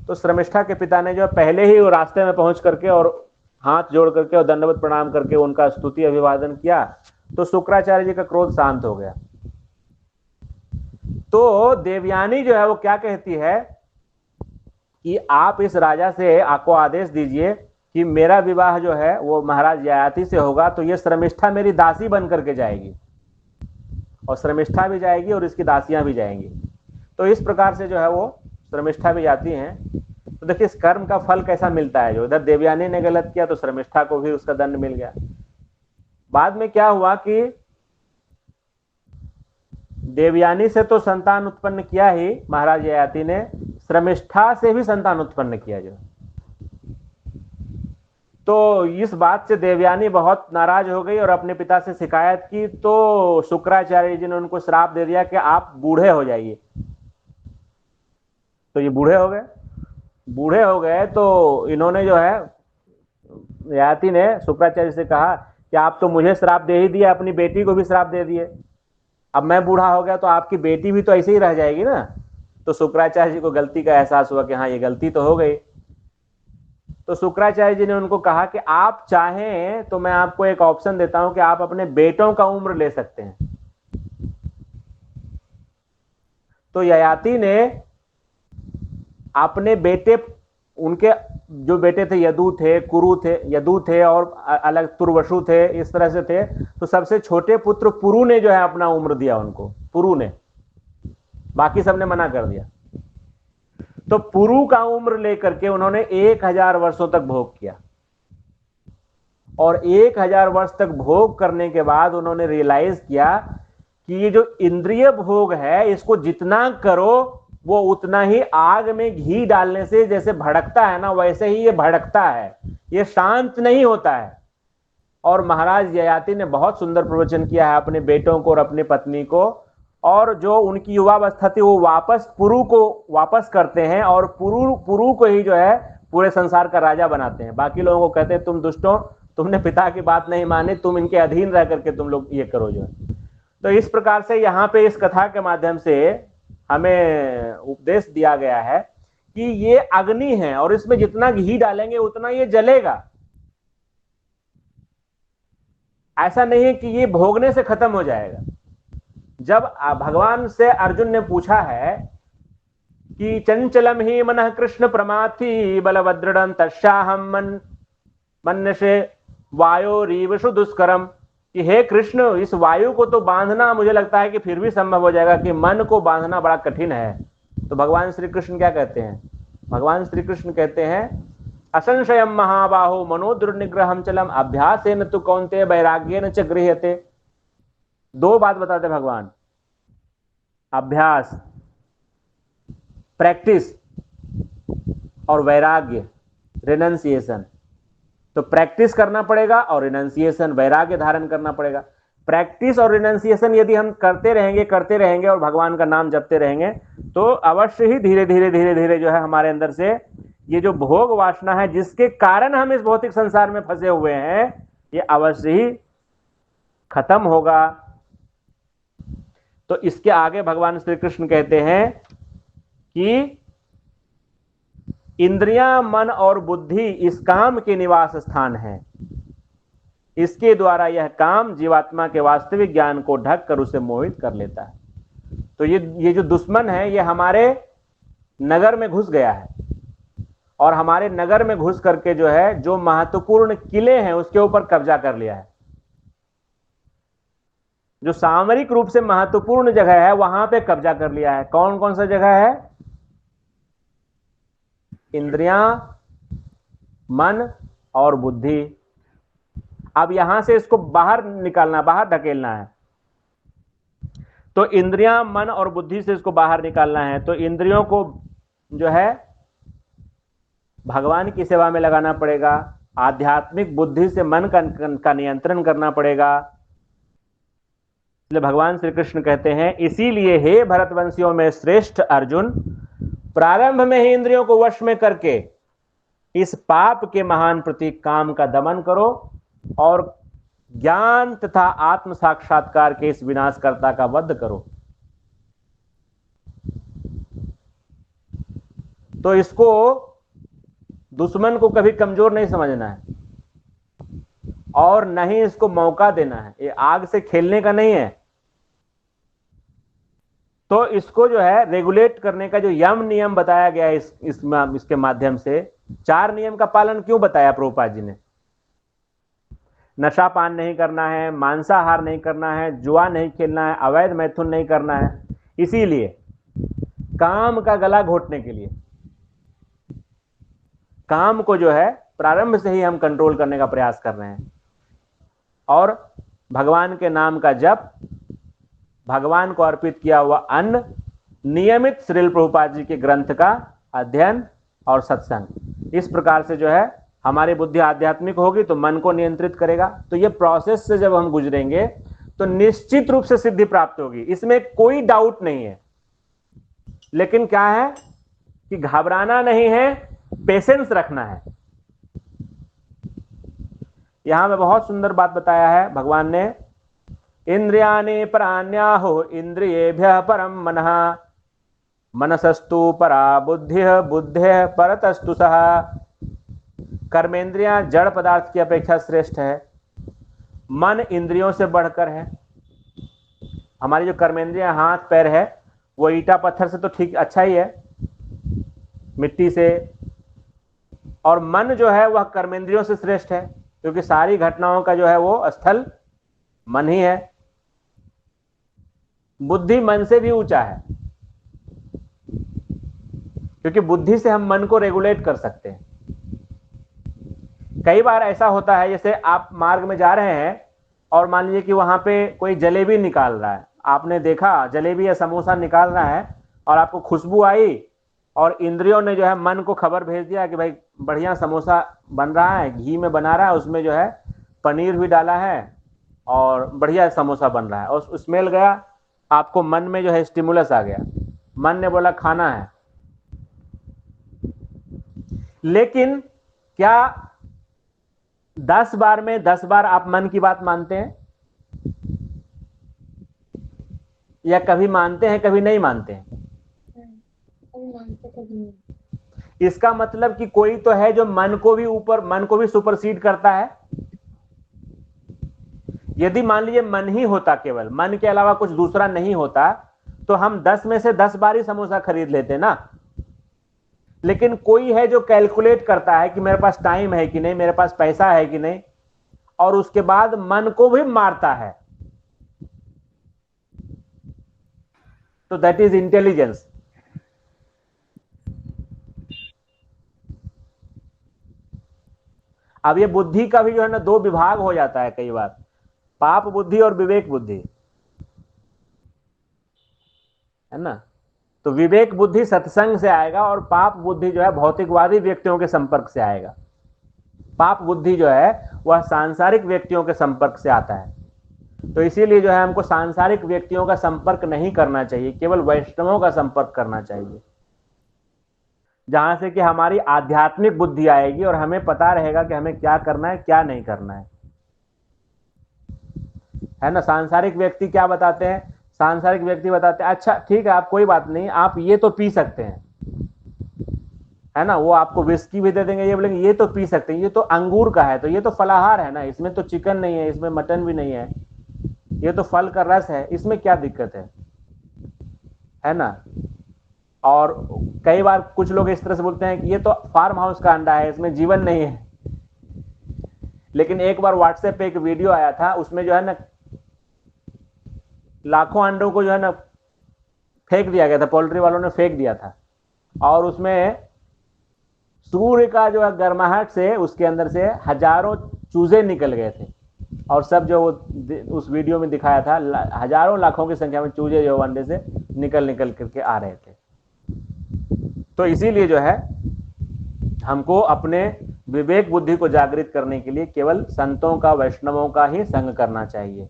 तो श्रमिष्ठा के पिता ने जो पहले ही वो रास्ते में पहुंच करके और हाथ जोड़ करके और दंडवत प्रणाम करके उनका स्तुति अभिवादन किया, तो शुक्राचार्य जी का क्रोध शांत हो गया। तो देवयानी जो है वो क्या कहती है कि आप इस राजा से आपको आदेश दीजिए कि मेरा विवाह जो है वो महाराज ययाति से होगा, तो ये श्रमिष्ठा मेरी दासी बन करके जाएगी, और श्रमिष्ठा भी जाएगी और इसकी दासियां भी जाएंगी। तो इस प्रकार से जो है वो श्रमिष्ठा भी जाती हैं। तो देखिए इस कर्म का फल कैसा मिलता है। जो इधर देवयानी ने गलत किया तो श्रमिष्ठा को भी उसका दंड मिल गया। बाद में क्या हुआ कि देवयानी से तो संतान उत्पन्न किया ही महाराज ययाति ने, श्रमिष्ठा से भी संतान उत्पन्न किया। जो तो इस बात से देवयानी बहुत नाराज हो गई और अपने पिता से शिकायत की। तो शुक्राचार्य जी ने उनको श्राप दे दिया कि आप बूढ़े हो जाइए। तो ये बूढ़े हो गए। बूढ़े हो गए तो इन्होंने जो है ययाति ने शुक्राचार्य से कहा कि आप तो मुझे श्राप दे ही दिया, अपनी बेटी को भी श्राप दे दिए, अब मैं बूढ़ा हो गया तो आपकी बेटी भी तो ऐसे ही रह जाएगी ना। तो शुक्राचार्य जी को गलती का एहसास हुआ कि हाँ ये गलती तो हो गई। तो शुक्राचार्य जी ने उनको कहा कि आप चाहें तो मैं आपको एक ऑप्शन देता हूं कि आप अपने बेटों का उम्र ले सकते हैं। तो ययाति ने अपने बेटे, उनके जो बेटे थे यदु थे, कुरु थे, यदु थे और अलग तुर्वसु थे, इस तरह से थे। तो सबसे छोटे पुत्र पुरु ने जो है अपना उम्र दिया उनको, पुरु ने, बाकी सबने मना कर दिया। तो पुरु का उम्र लेकर के उन्होंने 1000 वर्षों तक भोग किया, और 1000 वर्ष तक भोग करने के बाद उन्होंने रियलाइज किया कि ये जो इंद्रिय भोग है इसको जितना करो वो उतना ही आग में घी डालने से जैसे भड़कता है ना, वैसे ही ये भड़कता है, ये शांत नहीं होता है। और महाराज ययाति ने बहुत सुंदर प्रवचन किया है अपने बेटों को और अपनी पत्नी को, और जो उनकी युवावस्था थी वो वापस पुरु को वापस करते हैं, और पुरु को ही जो है पूरे संसार का राजा बनाते हैं। बाकी लोगों को कहते हैं तुम दुष्टों, तुमने पिता की बात नहीं मानी, तुम इनके अधीन रह करके तुम लोग ये करो जो है। तो इस प्रकार से यहाँ पे इस कथा के माध्यम से हमें उपदेश दिया गया है कि ये अग्नि है और इसमें जितना घी डालेंगे उतना ये जलेगा। ऐसा नहीं है कि ये भोगने से खत्म हो जाएगा। जब भगवान से अर्जुन ने पूछा है कि चंचलम ही मनः कृष्ण प्रमाथि बलवदृढ़ं तस्याहं मन्यसे वायोरीवशु दुष्करम, कि हे कृष्ण इस वायु को तो बांधना मुझे लगता है कि फिर भी संभव हो जाएगा, कि मन को बांधना बड़ा कठिन है। तो भगवान श्री कृष्ण क्या कहते हैं? भगवान श्री कृष्ण कहते हैं असंशयम महाबाहो मनोदुर्निग्रहम चलम अभ्यासेन तु कौन्तेय वैराग्येन च गृह्यते। दो बात बताते भगवान, अभ्यास प्रैक्टिस और वैराग्य रिनंसिएशन। तो प्रैक्टिस करना पड़ेगा और रिनंसिएशन वैराग्य धारण करना पड़ेगा। प्रैक्टिस और रिनंसिएशन यदि हम करते रहेंगे और भगवान का नाम जपते रहेंगे तो अवश्य ही धीरे धीरे जो है हमारे अंदर से ये जो भोग वासना है जिसके कारण हम इस भौतिक संसार में फंसे हुए हैं, ये अवश्य ही खत्म होगा। तो इसके आगे भगवान श्री कृष्ण कहते हैं कि इंद्रियां, मन और बुद्धि इस काम के निवास स्थान है। इसके द्वारा यह काम जीवात्मा के वास्तविक ज्ञान को ढक कर उसे मोहित कर लेता है। तो ये जो दुश्मन है, ये हमारे नगर में घुस गया है और हमारे नगर में घुस करके जो है, जो महत्वपूर्ण किले हैं उसके ऊपर कब्जा कर लिया है। जो सामरिक रूप से महत्वपूर्ण जगह है वहां पे कब्जा कर लिया है। कौन कौन सा जगह है? इंद्रियां, मन और बुद्धि। अब यहां से इसको बाहर निकालना, बाहर धकेलना है। तो इंद्रियां, मन और बुद्धि से इसको बाहर निकालना है। तो इंद्रियों को जो है भगवान की सेवा में लगाना पड़ेगा। आध्यात्मिक बुद्धि से मन का नियंत्रण करना पड़ेगा। इसलिए भगवान श्री कृष्ण कहते हैं, इसीलिए हे भरतवंशियों में श्रेष्ठ अर्जुन, प्रारंभ में ही इंद्रियों को वश में करके इस पाप के महान प्रतीक काम का दमन करो और ज्ञान तथा आत्म साक्षात्कार के इस विनाशकर्ता का वध करो। तो इसको, दुश्मन को कभी कमजोर नहीं समझना है और नहीं इसको मौका देना है। ये आग से खेलने का नहीं है। तो इसको जो है रेगुलेट करने का जो यम नियम बताया गया है इसके माध्यम से, 4 नियम का पालन क्यों बताया प्रभुपाद जी ने? नशा पान नहीं करना है, मांसाहार नहीं करना है, जुआ नहीं खेलना है, अवैध मैथुन नहीं करना है। इसीलिए काम का गला घोटने के लिए, काम को जो है प्रारंभ से ही हम कंट्रोल करने का प्रयास कर रहे हैं। और भगवान के नाम का जप, भगवान को अर्पित किया हुआ अन्न, नियमित श्रील प्रभुपाद जी के ग्रंथ का अध्ययन और सत्संग, इस प्रकार से जो है हमारी बुद्धि आध्यात्मिक होगी तो मन को नियंत्रित करेगा। तो ये प्रोसेस से जब हम गुजरेंगे तो निश्चित रूप से सिद्धि प्राप्त होगी, इसमें कोई डाउट नहीं है। लेकिन क्या है कि घबराना नहीं है, पेशेंस रखना है। यहां में बहुत सुंदर बात बताया है भगवान ने, इंद्रियाणि पराण्याहो इंद्रियेभ्यः परम मनः, मनसस्तु परा बुद्धिः, बुद्धिः परतस्तु सः। कर्मेंद्रियां जड़ पदार्थ की अपेक्षा श्रेष्ठ है, मन इंद्रियों से बढ़कर है। हमारी जो कर्मेंद्रियां हाथ पैर है वो ईटा पत्थर से तो ठीक अच्छा ही है, मिट्टी से, और मन जो है वह कर्मेंद्रियों से श्रेष्ठ है, क्योंकि सारी घटनाओं का जो है वो स्थल मन ही है। बुद्धि मन से भी ऊंचा है, क्योंकि बुद्धि से हम मन को रेगुलेट कर सकते हैं। कई बार ऐसा होता है, जैसे आप मार्ग में जा रहे हैं और मान लीजिए कि वहां पे कोई जलेबी निकाल रहा है, आपने देखा जलेबी या समोसा निकाल रहा है और आपको खुशबू आई और इंद्रियों ने जो है मन को खबर भेज दिया कि भाई बढ़िया समोसा बन रहा है, घी में बना रहा है, उसमें जो है पनीर भी डाला है और बढ़िया समोसा बन रहा है, और स्मेल गया, आपको मन में जो है स्टिमुलस आ गया, मन ने बोला खाना है। लेकिन क्या 10 बार में 10 बार आप मन की बात मानते हैं? या कभी मानते हैं कभी नहीं मानते हैं? इसका मतलब कि कोई तो है जो मन को भी सुपरसीड करता है। यदि मान लीजिए मन ही होता, केवल मन के अलावा कुछ दूसरा नहीं होता, तो हम 10 में से 10 बार ही समोसा खरीद लेते ना। लेकिन कोई है जो कैलकुलेट करता है कि मेरे पास टाइम है कि नहीं, मेरे पास पैसा है कि नहीं, और उसके बाद मन को भी मारता है। तो दैट इज इंटेलिजेंस। अब ये बुद्धि का भी जो है ना 2 विभाग हो जाता है कई बार, पाप बुद्धि और विवेक बुद्धि, है ना। तो विवेक बुद्धि सत्संग से आएगा और पाप बुद्धि जो है भौतिकवादी व्यक्तियों के संपर्क से आएगा। पाप बुद्धि जो है वह सांसारिक व्यक्तियों के संपर्क से आता है। तो इसीलिए जो है हमको सांसारिक व्यक्तियों का संपर्क नहीं करना चाहिए, केवल वैष्णवों का संपर्क करना चाहिए, जहां से कि हमारी आध्यात्मिक बुद्धि आएगी और हमें पता रहेगा कि हमें क्या करना है क्या नहीं करना है। है ना। सांसारिक व्यक्ति क्या बताते हैं, सांसारिक व्यक्ति बताते हैं अच्छा ठीक है आप कोई बात नहीं, आप ये तो पी सकते हैं, है ना। वो आपको विस्की भी दे देंगे, ये बोलेंगे ये तो पी सकते हैं, ये तो अंगूर का है, तो ये तो फलाहार है ना, इसमें तो चिकन नहीं है, इसमें मटन भी नहीं है, ये तो फल का रस है, इसमें क्या दिक्कत है ना। और कई बार कुछ लोग इस तरह से बोलते हैं कि ये तो फार्म हाउस का अंडा है, इसमें जीवन नहीं है। लेकिन एक बार व्हाट्सएप पे एक वीडियो आया था, उसमें जो है ना लाखों अंडों को जो है ना फेंक दिया गया था, पोल्ट्री वालों ने फेंक दिया था, और उसमें सूर्य का जो है गर्माहट से उसके अंदर से हजारों चूजे निकल गए थे, और सब जो उस वीडियो में दिखाया था हजारों लाखों की संख्या में चूजे जो अंडे से निकल निकल करके आ रहे थे। तो इसीलिए जो है हमको अपने विवेक बुद्धि को जागृत करने के लिए केवल संतों का, वैष्णवों का ही संग करना चाहिए।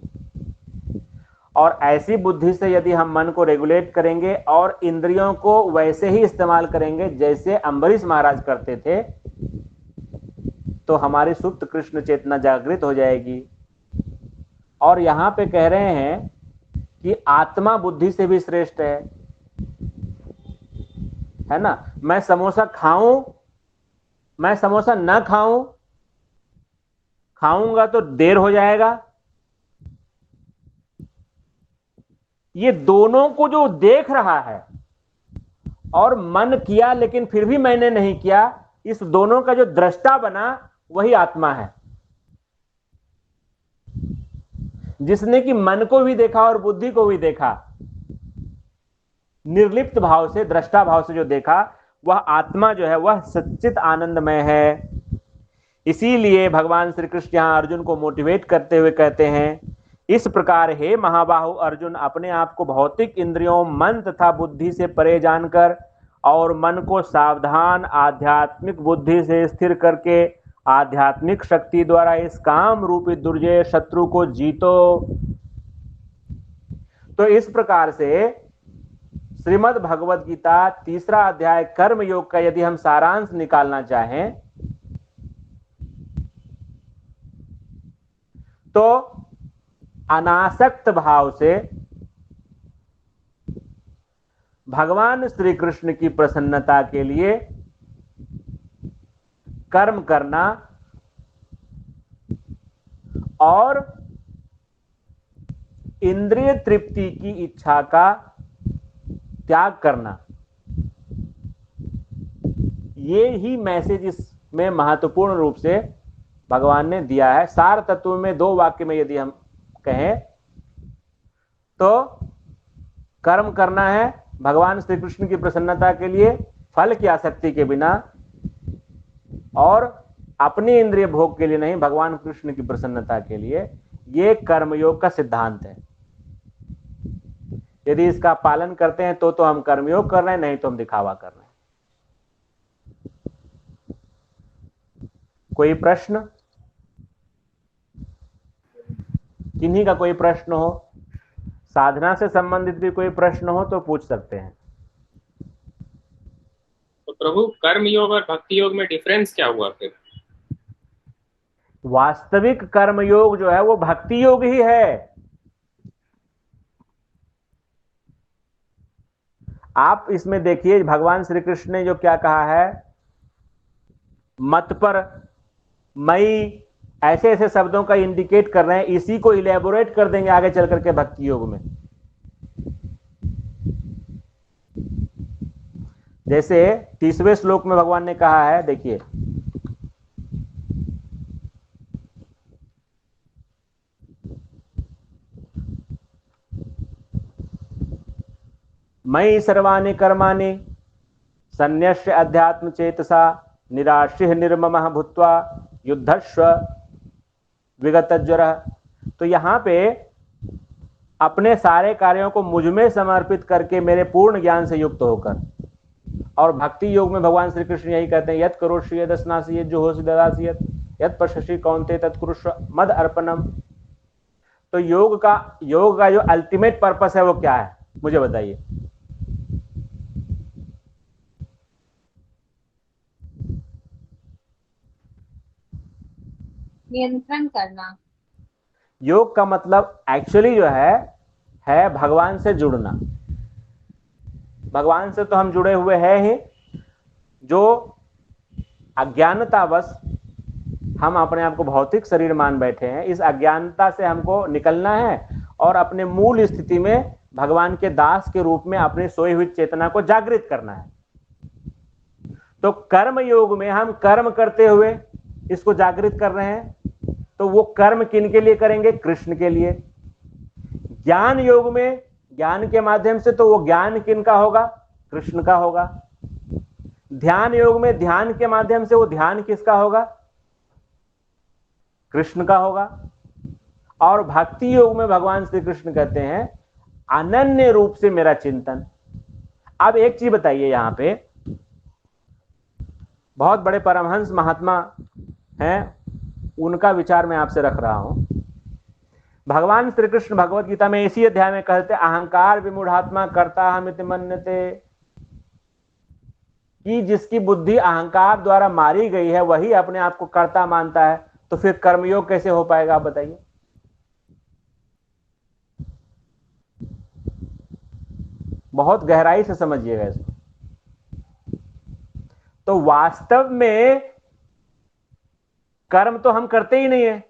और ऐसी बुद्धि से यदि हम मन को रेगुलेट करेंगे और इंद्रियों को वैसे ही इस्तेमाल करेंगे जैसे अम्बरीश महाराज करते थे, तो हमारी सुप्त कृष्ण चेतना जागृत हो जाएगी। और यहां पे कह रहे हैं कि आत्मा बुद्धि से भी श्रेष्ठ है ना। मैं समोसा खाऊं, मैं समोसा न खाऊं, खाऊंगा तो देर हो जाएगा, ये दोनों को जो देख रहा है और मन किया लेकिन फिर भी मैंने नहीं किया, इस दोनों का जो दृष्टा बना वही आत्मा है, जिसने कि मन को भी देखा और बुद्धि को भी देखा, निर्लिप्त भाव से, दृष्टा भाव से जो देखा, वह आत्मा जो है वह सच्चित आनंदमय है। इसीलिए भगवान श्री कृष्ण यहां अर्जुन को मोटिवेट करते हुए कहते हैं, इस प्रकार हे महाबाहु अर्जुन, अपने आप को भौतिक इंद्रियों, मन तथा बुद्धि से परे जानकर और मन को सावधान आध्यात्मिक बुद्धि से स्थिर करके आध्यात्मिक शक्ति द्वारा इस काम रूपी दुर्जय शत्रु को जीतो। तो इस प्रकार से श्रीमद् भगवद गीता 3रा अध्याय कर्म योग का यदि हम सारांश निकालना चाहें तो अनासक्त भाव से भगवान श्री कृष्ण की प्रसन्नता के लिए कर्म करना और इंद्रिय तृप्ति की इच्छा का त्याग करना, ये ही मैसेज इसमें महत्वपूर्ण रूप से भगवान ने दिया है। सार तत्व में 2 वाक्य में यदि हम कहें तो कर्म करना है भगवान श्री कृष्ण की प्रसन्नता के लिए, फल की आसक्ति के बिना, और अपनी इंद्रिय भोग के लिए नहीं, भगवान कृष्ण की प्रसन्नता के लिए। ये कर्मयोग का सिद्धांत है। यदि इसका पालन करते हैं तो हम कर्मयोग कर रहे हैं, नहीं तो हम दिखावा कर रहे हैं। कोई प्रश्न, किन्हीं का कोई प्रश्न हो, साधना से संबंधित भी कोई प्रश्न हो तो पूछ सकते हैं। तो प्रभु कर्म योग और भक्ति योग में डिफरेंस क्या हुआ फिर? वास्तविक कर्म योग जो है वो भक्ति योग ही है। आप इसमें देखिए भगवान श्री कृष्ण ने जो क्या कहा है, मत पर, मई, ऐसे ऐसे शब्दों का इंडिकेट कर रहे हैं, इसी को इलेबोरेट कर देंगे आगे चल करके भक्ति योग में। जैसे 30वें श्लोक में भगवान ने कहा है, देखिए, मयि सर्वाणि कर्माणि सन्न्यस्य अध्यात्म चेतसा निराश्य निर्ममः भूत्वा युद्धस्व विगतज्वरः। तो यहां पे अपने सारे कार्यों को मुझ में समर्पित करके मेरे पूर्ण ज्ञान से युक्त होकर, और भक्ति योग में भगवान श्री कृष्ण यही कहते हैं, यत् करोषि यद् स्नासि यद् जुहोसि ददासि यत् पश्यसि कौन्तेय तत्कुरुष्व मद अर्पणम। तो योग का जो अल्टीमेट पर्पस है वो क्या है, मुझे बताइए। नियंत्रण करना। योग का मतलब एक्चुअली जो है भगवान से जुड़ना। भगवान से तो हम जुड़े हुए हैं ही, जो अज्ञानतावश हम अपने आप को भौतिक शरीर मान बैठे हैं, इस अज्ञानता से हमको निकलना है और अपने मूल स्थिति में भगवान के दास के रूप में अपनी सोई हुई चेतना को जागृत करना है। तो कर्म योग में हम कर्म करते हुए इसको जागृत कर रहे हैं, तो वो कर्म किन के लिए करेंगे? कृष्ण के लिए। ज्ञान योग में ज्ञान के माध्यम से तो वो ज्ञान किन का होगा? कृष्ण का होगा। ध्यान योग में ध्यान के माध्यम से वो ध्यान किसका होगा? कृष्ण का होगा। और भक्ति योग में भगवान श्री कृष्ण कहते हैं अनन्य रूप से मेरा चिंतन। अब एक चीज बताइए, यहां पे बहुत बड़े परमहंस महात्मा हैं, उनका विचार मैं आपसे रख रहा हूं। भगवान श्री कृष्ण भगवत गीता में इसी अध्याय में कहते अहंकार विमूढ़ात्मा कर्ता हमिति मन्यते, कि जिसकी बुद्धि अहंकार द्वारा मारी गई है वही अपने आप को कर्ता मानता है। तो फिर कर्मयोग कैसे हो पाएगा, आप बताइए। बहुत गहराई से समझिएगा इसको। तो वास्तव में कर्म तो हम करते ही नहीं है।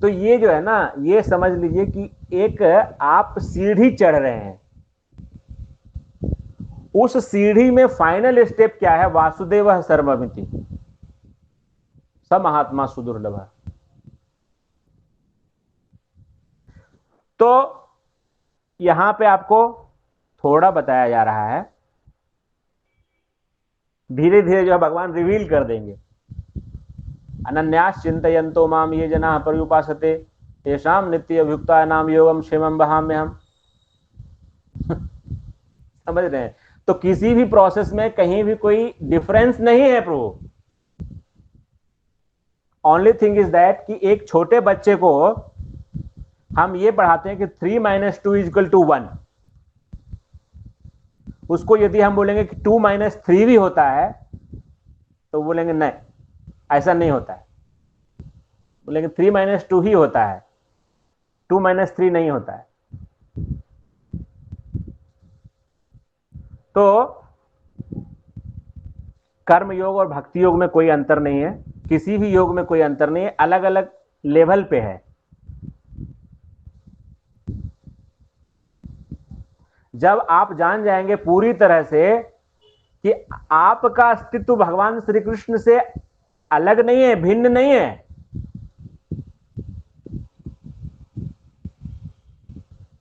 तो ये जो है ना, ये समझ लीजिए कि एक आप सीढ़ी चढ़ रहे हैं, उस सीढ़ी में फाइनल स्टेप क्या है? वासुदेव सर्वमिति स महात्मा सुदुर्लभ। तो यहां पे आपको थोड़ा बताया जा रहा है, धीरे धीरे जो है भगवान रिवील कर देंगे। अनन्यास चिंतयन्तो माम ये जना पर्युपासते तेषां नित्य अभियुक्ता नाम योगम क्षेमम वहाम्यहम्। समझ रहे हैं? तो किसी भी प्रोसेस में कहीं भी कोई डिफरेंस नहीं है प्रभु। ओनली थिंग इज दैट कि एक छोटे बच्चे को हम ये पढ़ाते हैं कि 3 - 2 = 1। उसको यदि हम बोलेंगे कि 2 - 3 भी होता है, तो बोलेंगे नहीं, ऐसा नहीं होता है। बोलेंगे 3 - 2 ही होता है, 2 - 3 नहीं होता है। तो कर्म योग और भक्ति योग में कोई अंतर नहीं है, किसी भी योग में कोई अंतर नहीं है, अलग अलग लेवल पे है। जब आप जान जाएंगे पूरी तरह से कि आपका अस्तित्व भगवान श्री कृष्ण से अलग नहीं है, भिन्न नहीं है,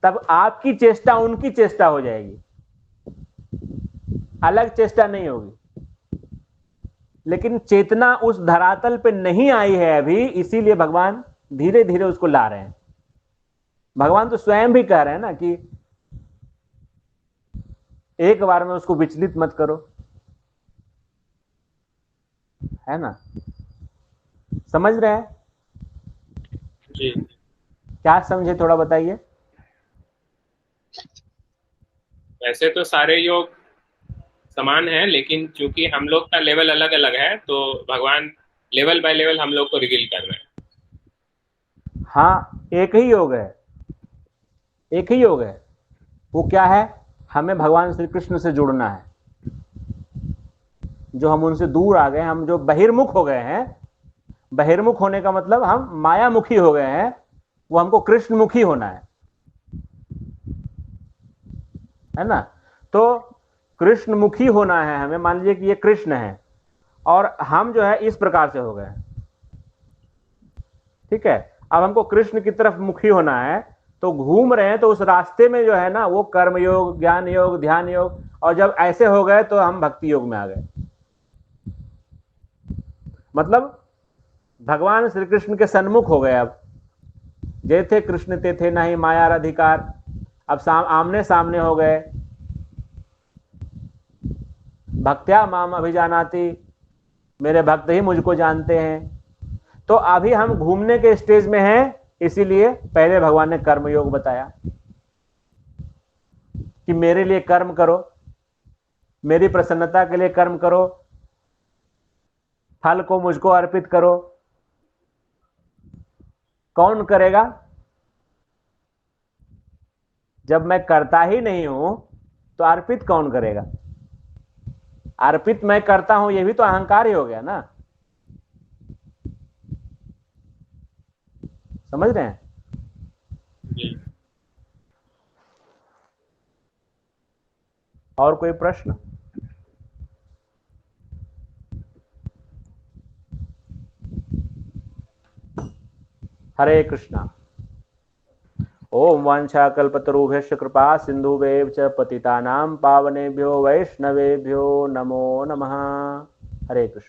तब आपकी चेष्टा उनकी चेष्टा हो जाएगी, अलग चेष्टा नहीं होगी। लेकिन चेतना उस धरातल पे नहीं आई है अभी, इसीलिए भगवान धीरे धीरे उसको ला रहे हैं। भगवान तो स्वयं भी कह रहे हैं ना कि एक बार में उसको विचलित मत करो, है ना? समझ रहे हैं? जी। क्या समझे, थोड़ा बताइए। वैसे तो सारे योग समान है, लेकिन चूंकि हम लोग का लेवल अलग अलग है, तो भगवान लेवल बाय लेवल हम लोग को रिवील कर रहे हैं। हाँ, एक ही योग है, एक ही योग है। वो क्या है? हमें भगवान श्री कृष्ण से जुड़ना है। जो हम उनसे दूर आ गए, हम जो बहिर्मुख हो गए हैं, बहिर्मुख होने का मतलब हम मायामुखी हो गए हैं, वो हमको कृष्णमुखी होना है ना? तो कृष्णमुखी होना है हमें। मान लीजिए कि ये कृष्ण है और हम जो है इस प्रकार से हो गए, ठीक है? अब हमको कृष्ण की तरफ मुखी होना है, तो घूम रहे हैं, तो उस रास्ते में जो है ना, वो कर्म योग, ज्ञान योग, ध्यान योग, और जब ऐसे हो गए तो हम भक्ति योग में आ गए। मतलब भगवान श्री कृष्ण के सन्मुख हो गए। अब जे थे कृष्ण ते थे नहीं माया अधिकार, अब आमने सामने हो गए। भक्त्या माम अभिजानाति, मेरे भक्त ही मुझको जानते हैं। तो अभी हम घूमने के स्टेज में हैं, इसीलिए पहले भगवान ने कर्म योग बताया कि मेरे लिए कर्म करो, मेरी प्रसन्नता के लिए कर्म करो, फल को मुझको अर्पित करो, कौन करेगा? जब मैं करता ही नहीं हूं तो अर्पित कौन करेगा? अर्पित मैं करता हूं, ये भी तो अहंकार ही हो गया ना। समझ रहे हैं? जी। और कोई प्रश्न? हरे कृष्णा। ओम वाञ्छाकल्पतरुभ्यश्च कृपा सिन्धुभ्येव च पतितानां पावनेभ्यो वैष्णवेभ्यो नमो नमः। हरे कृष्ण।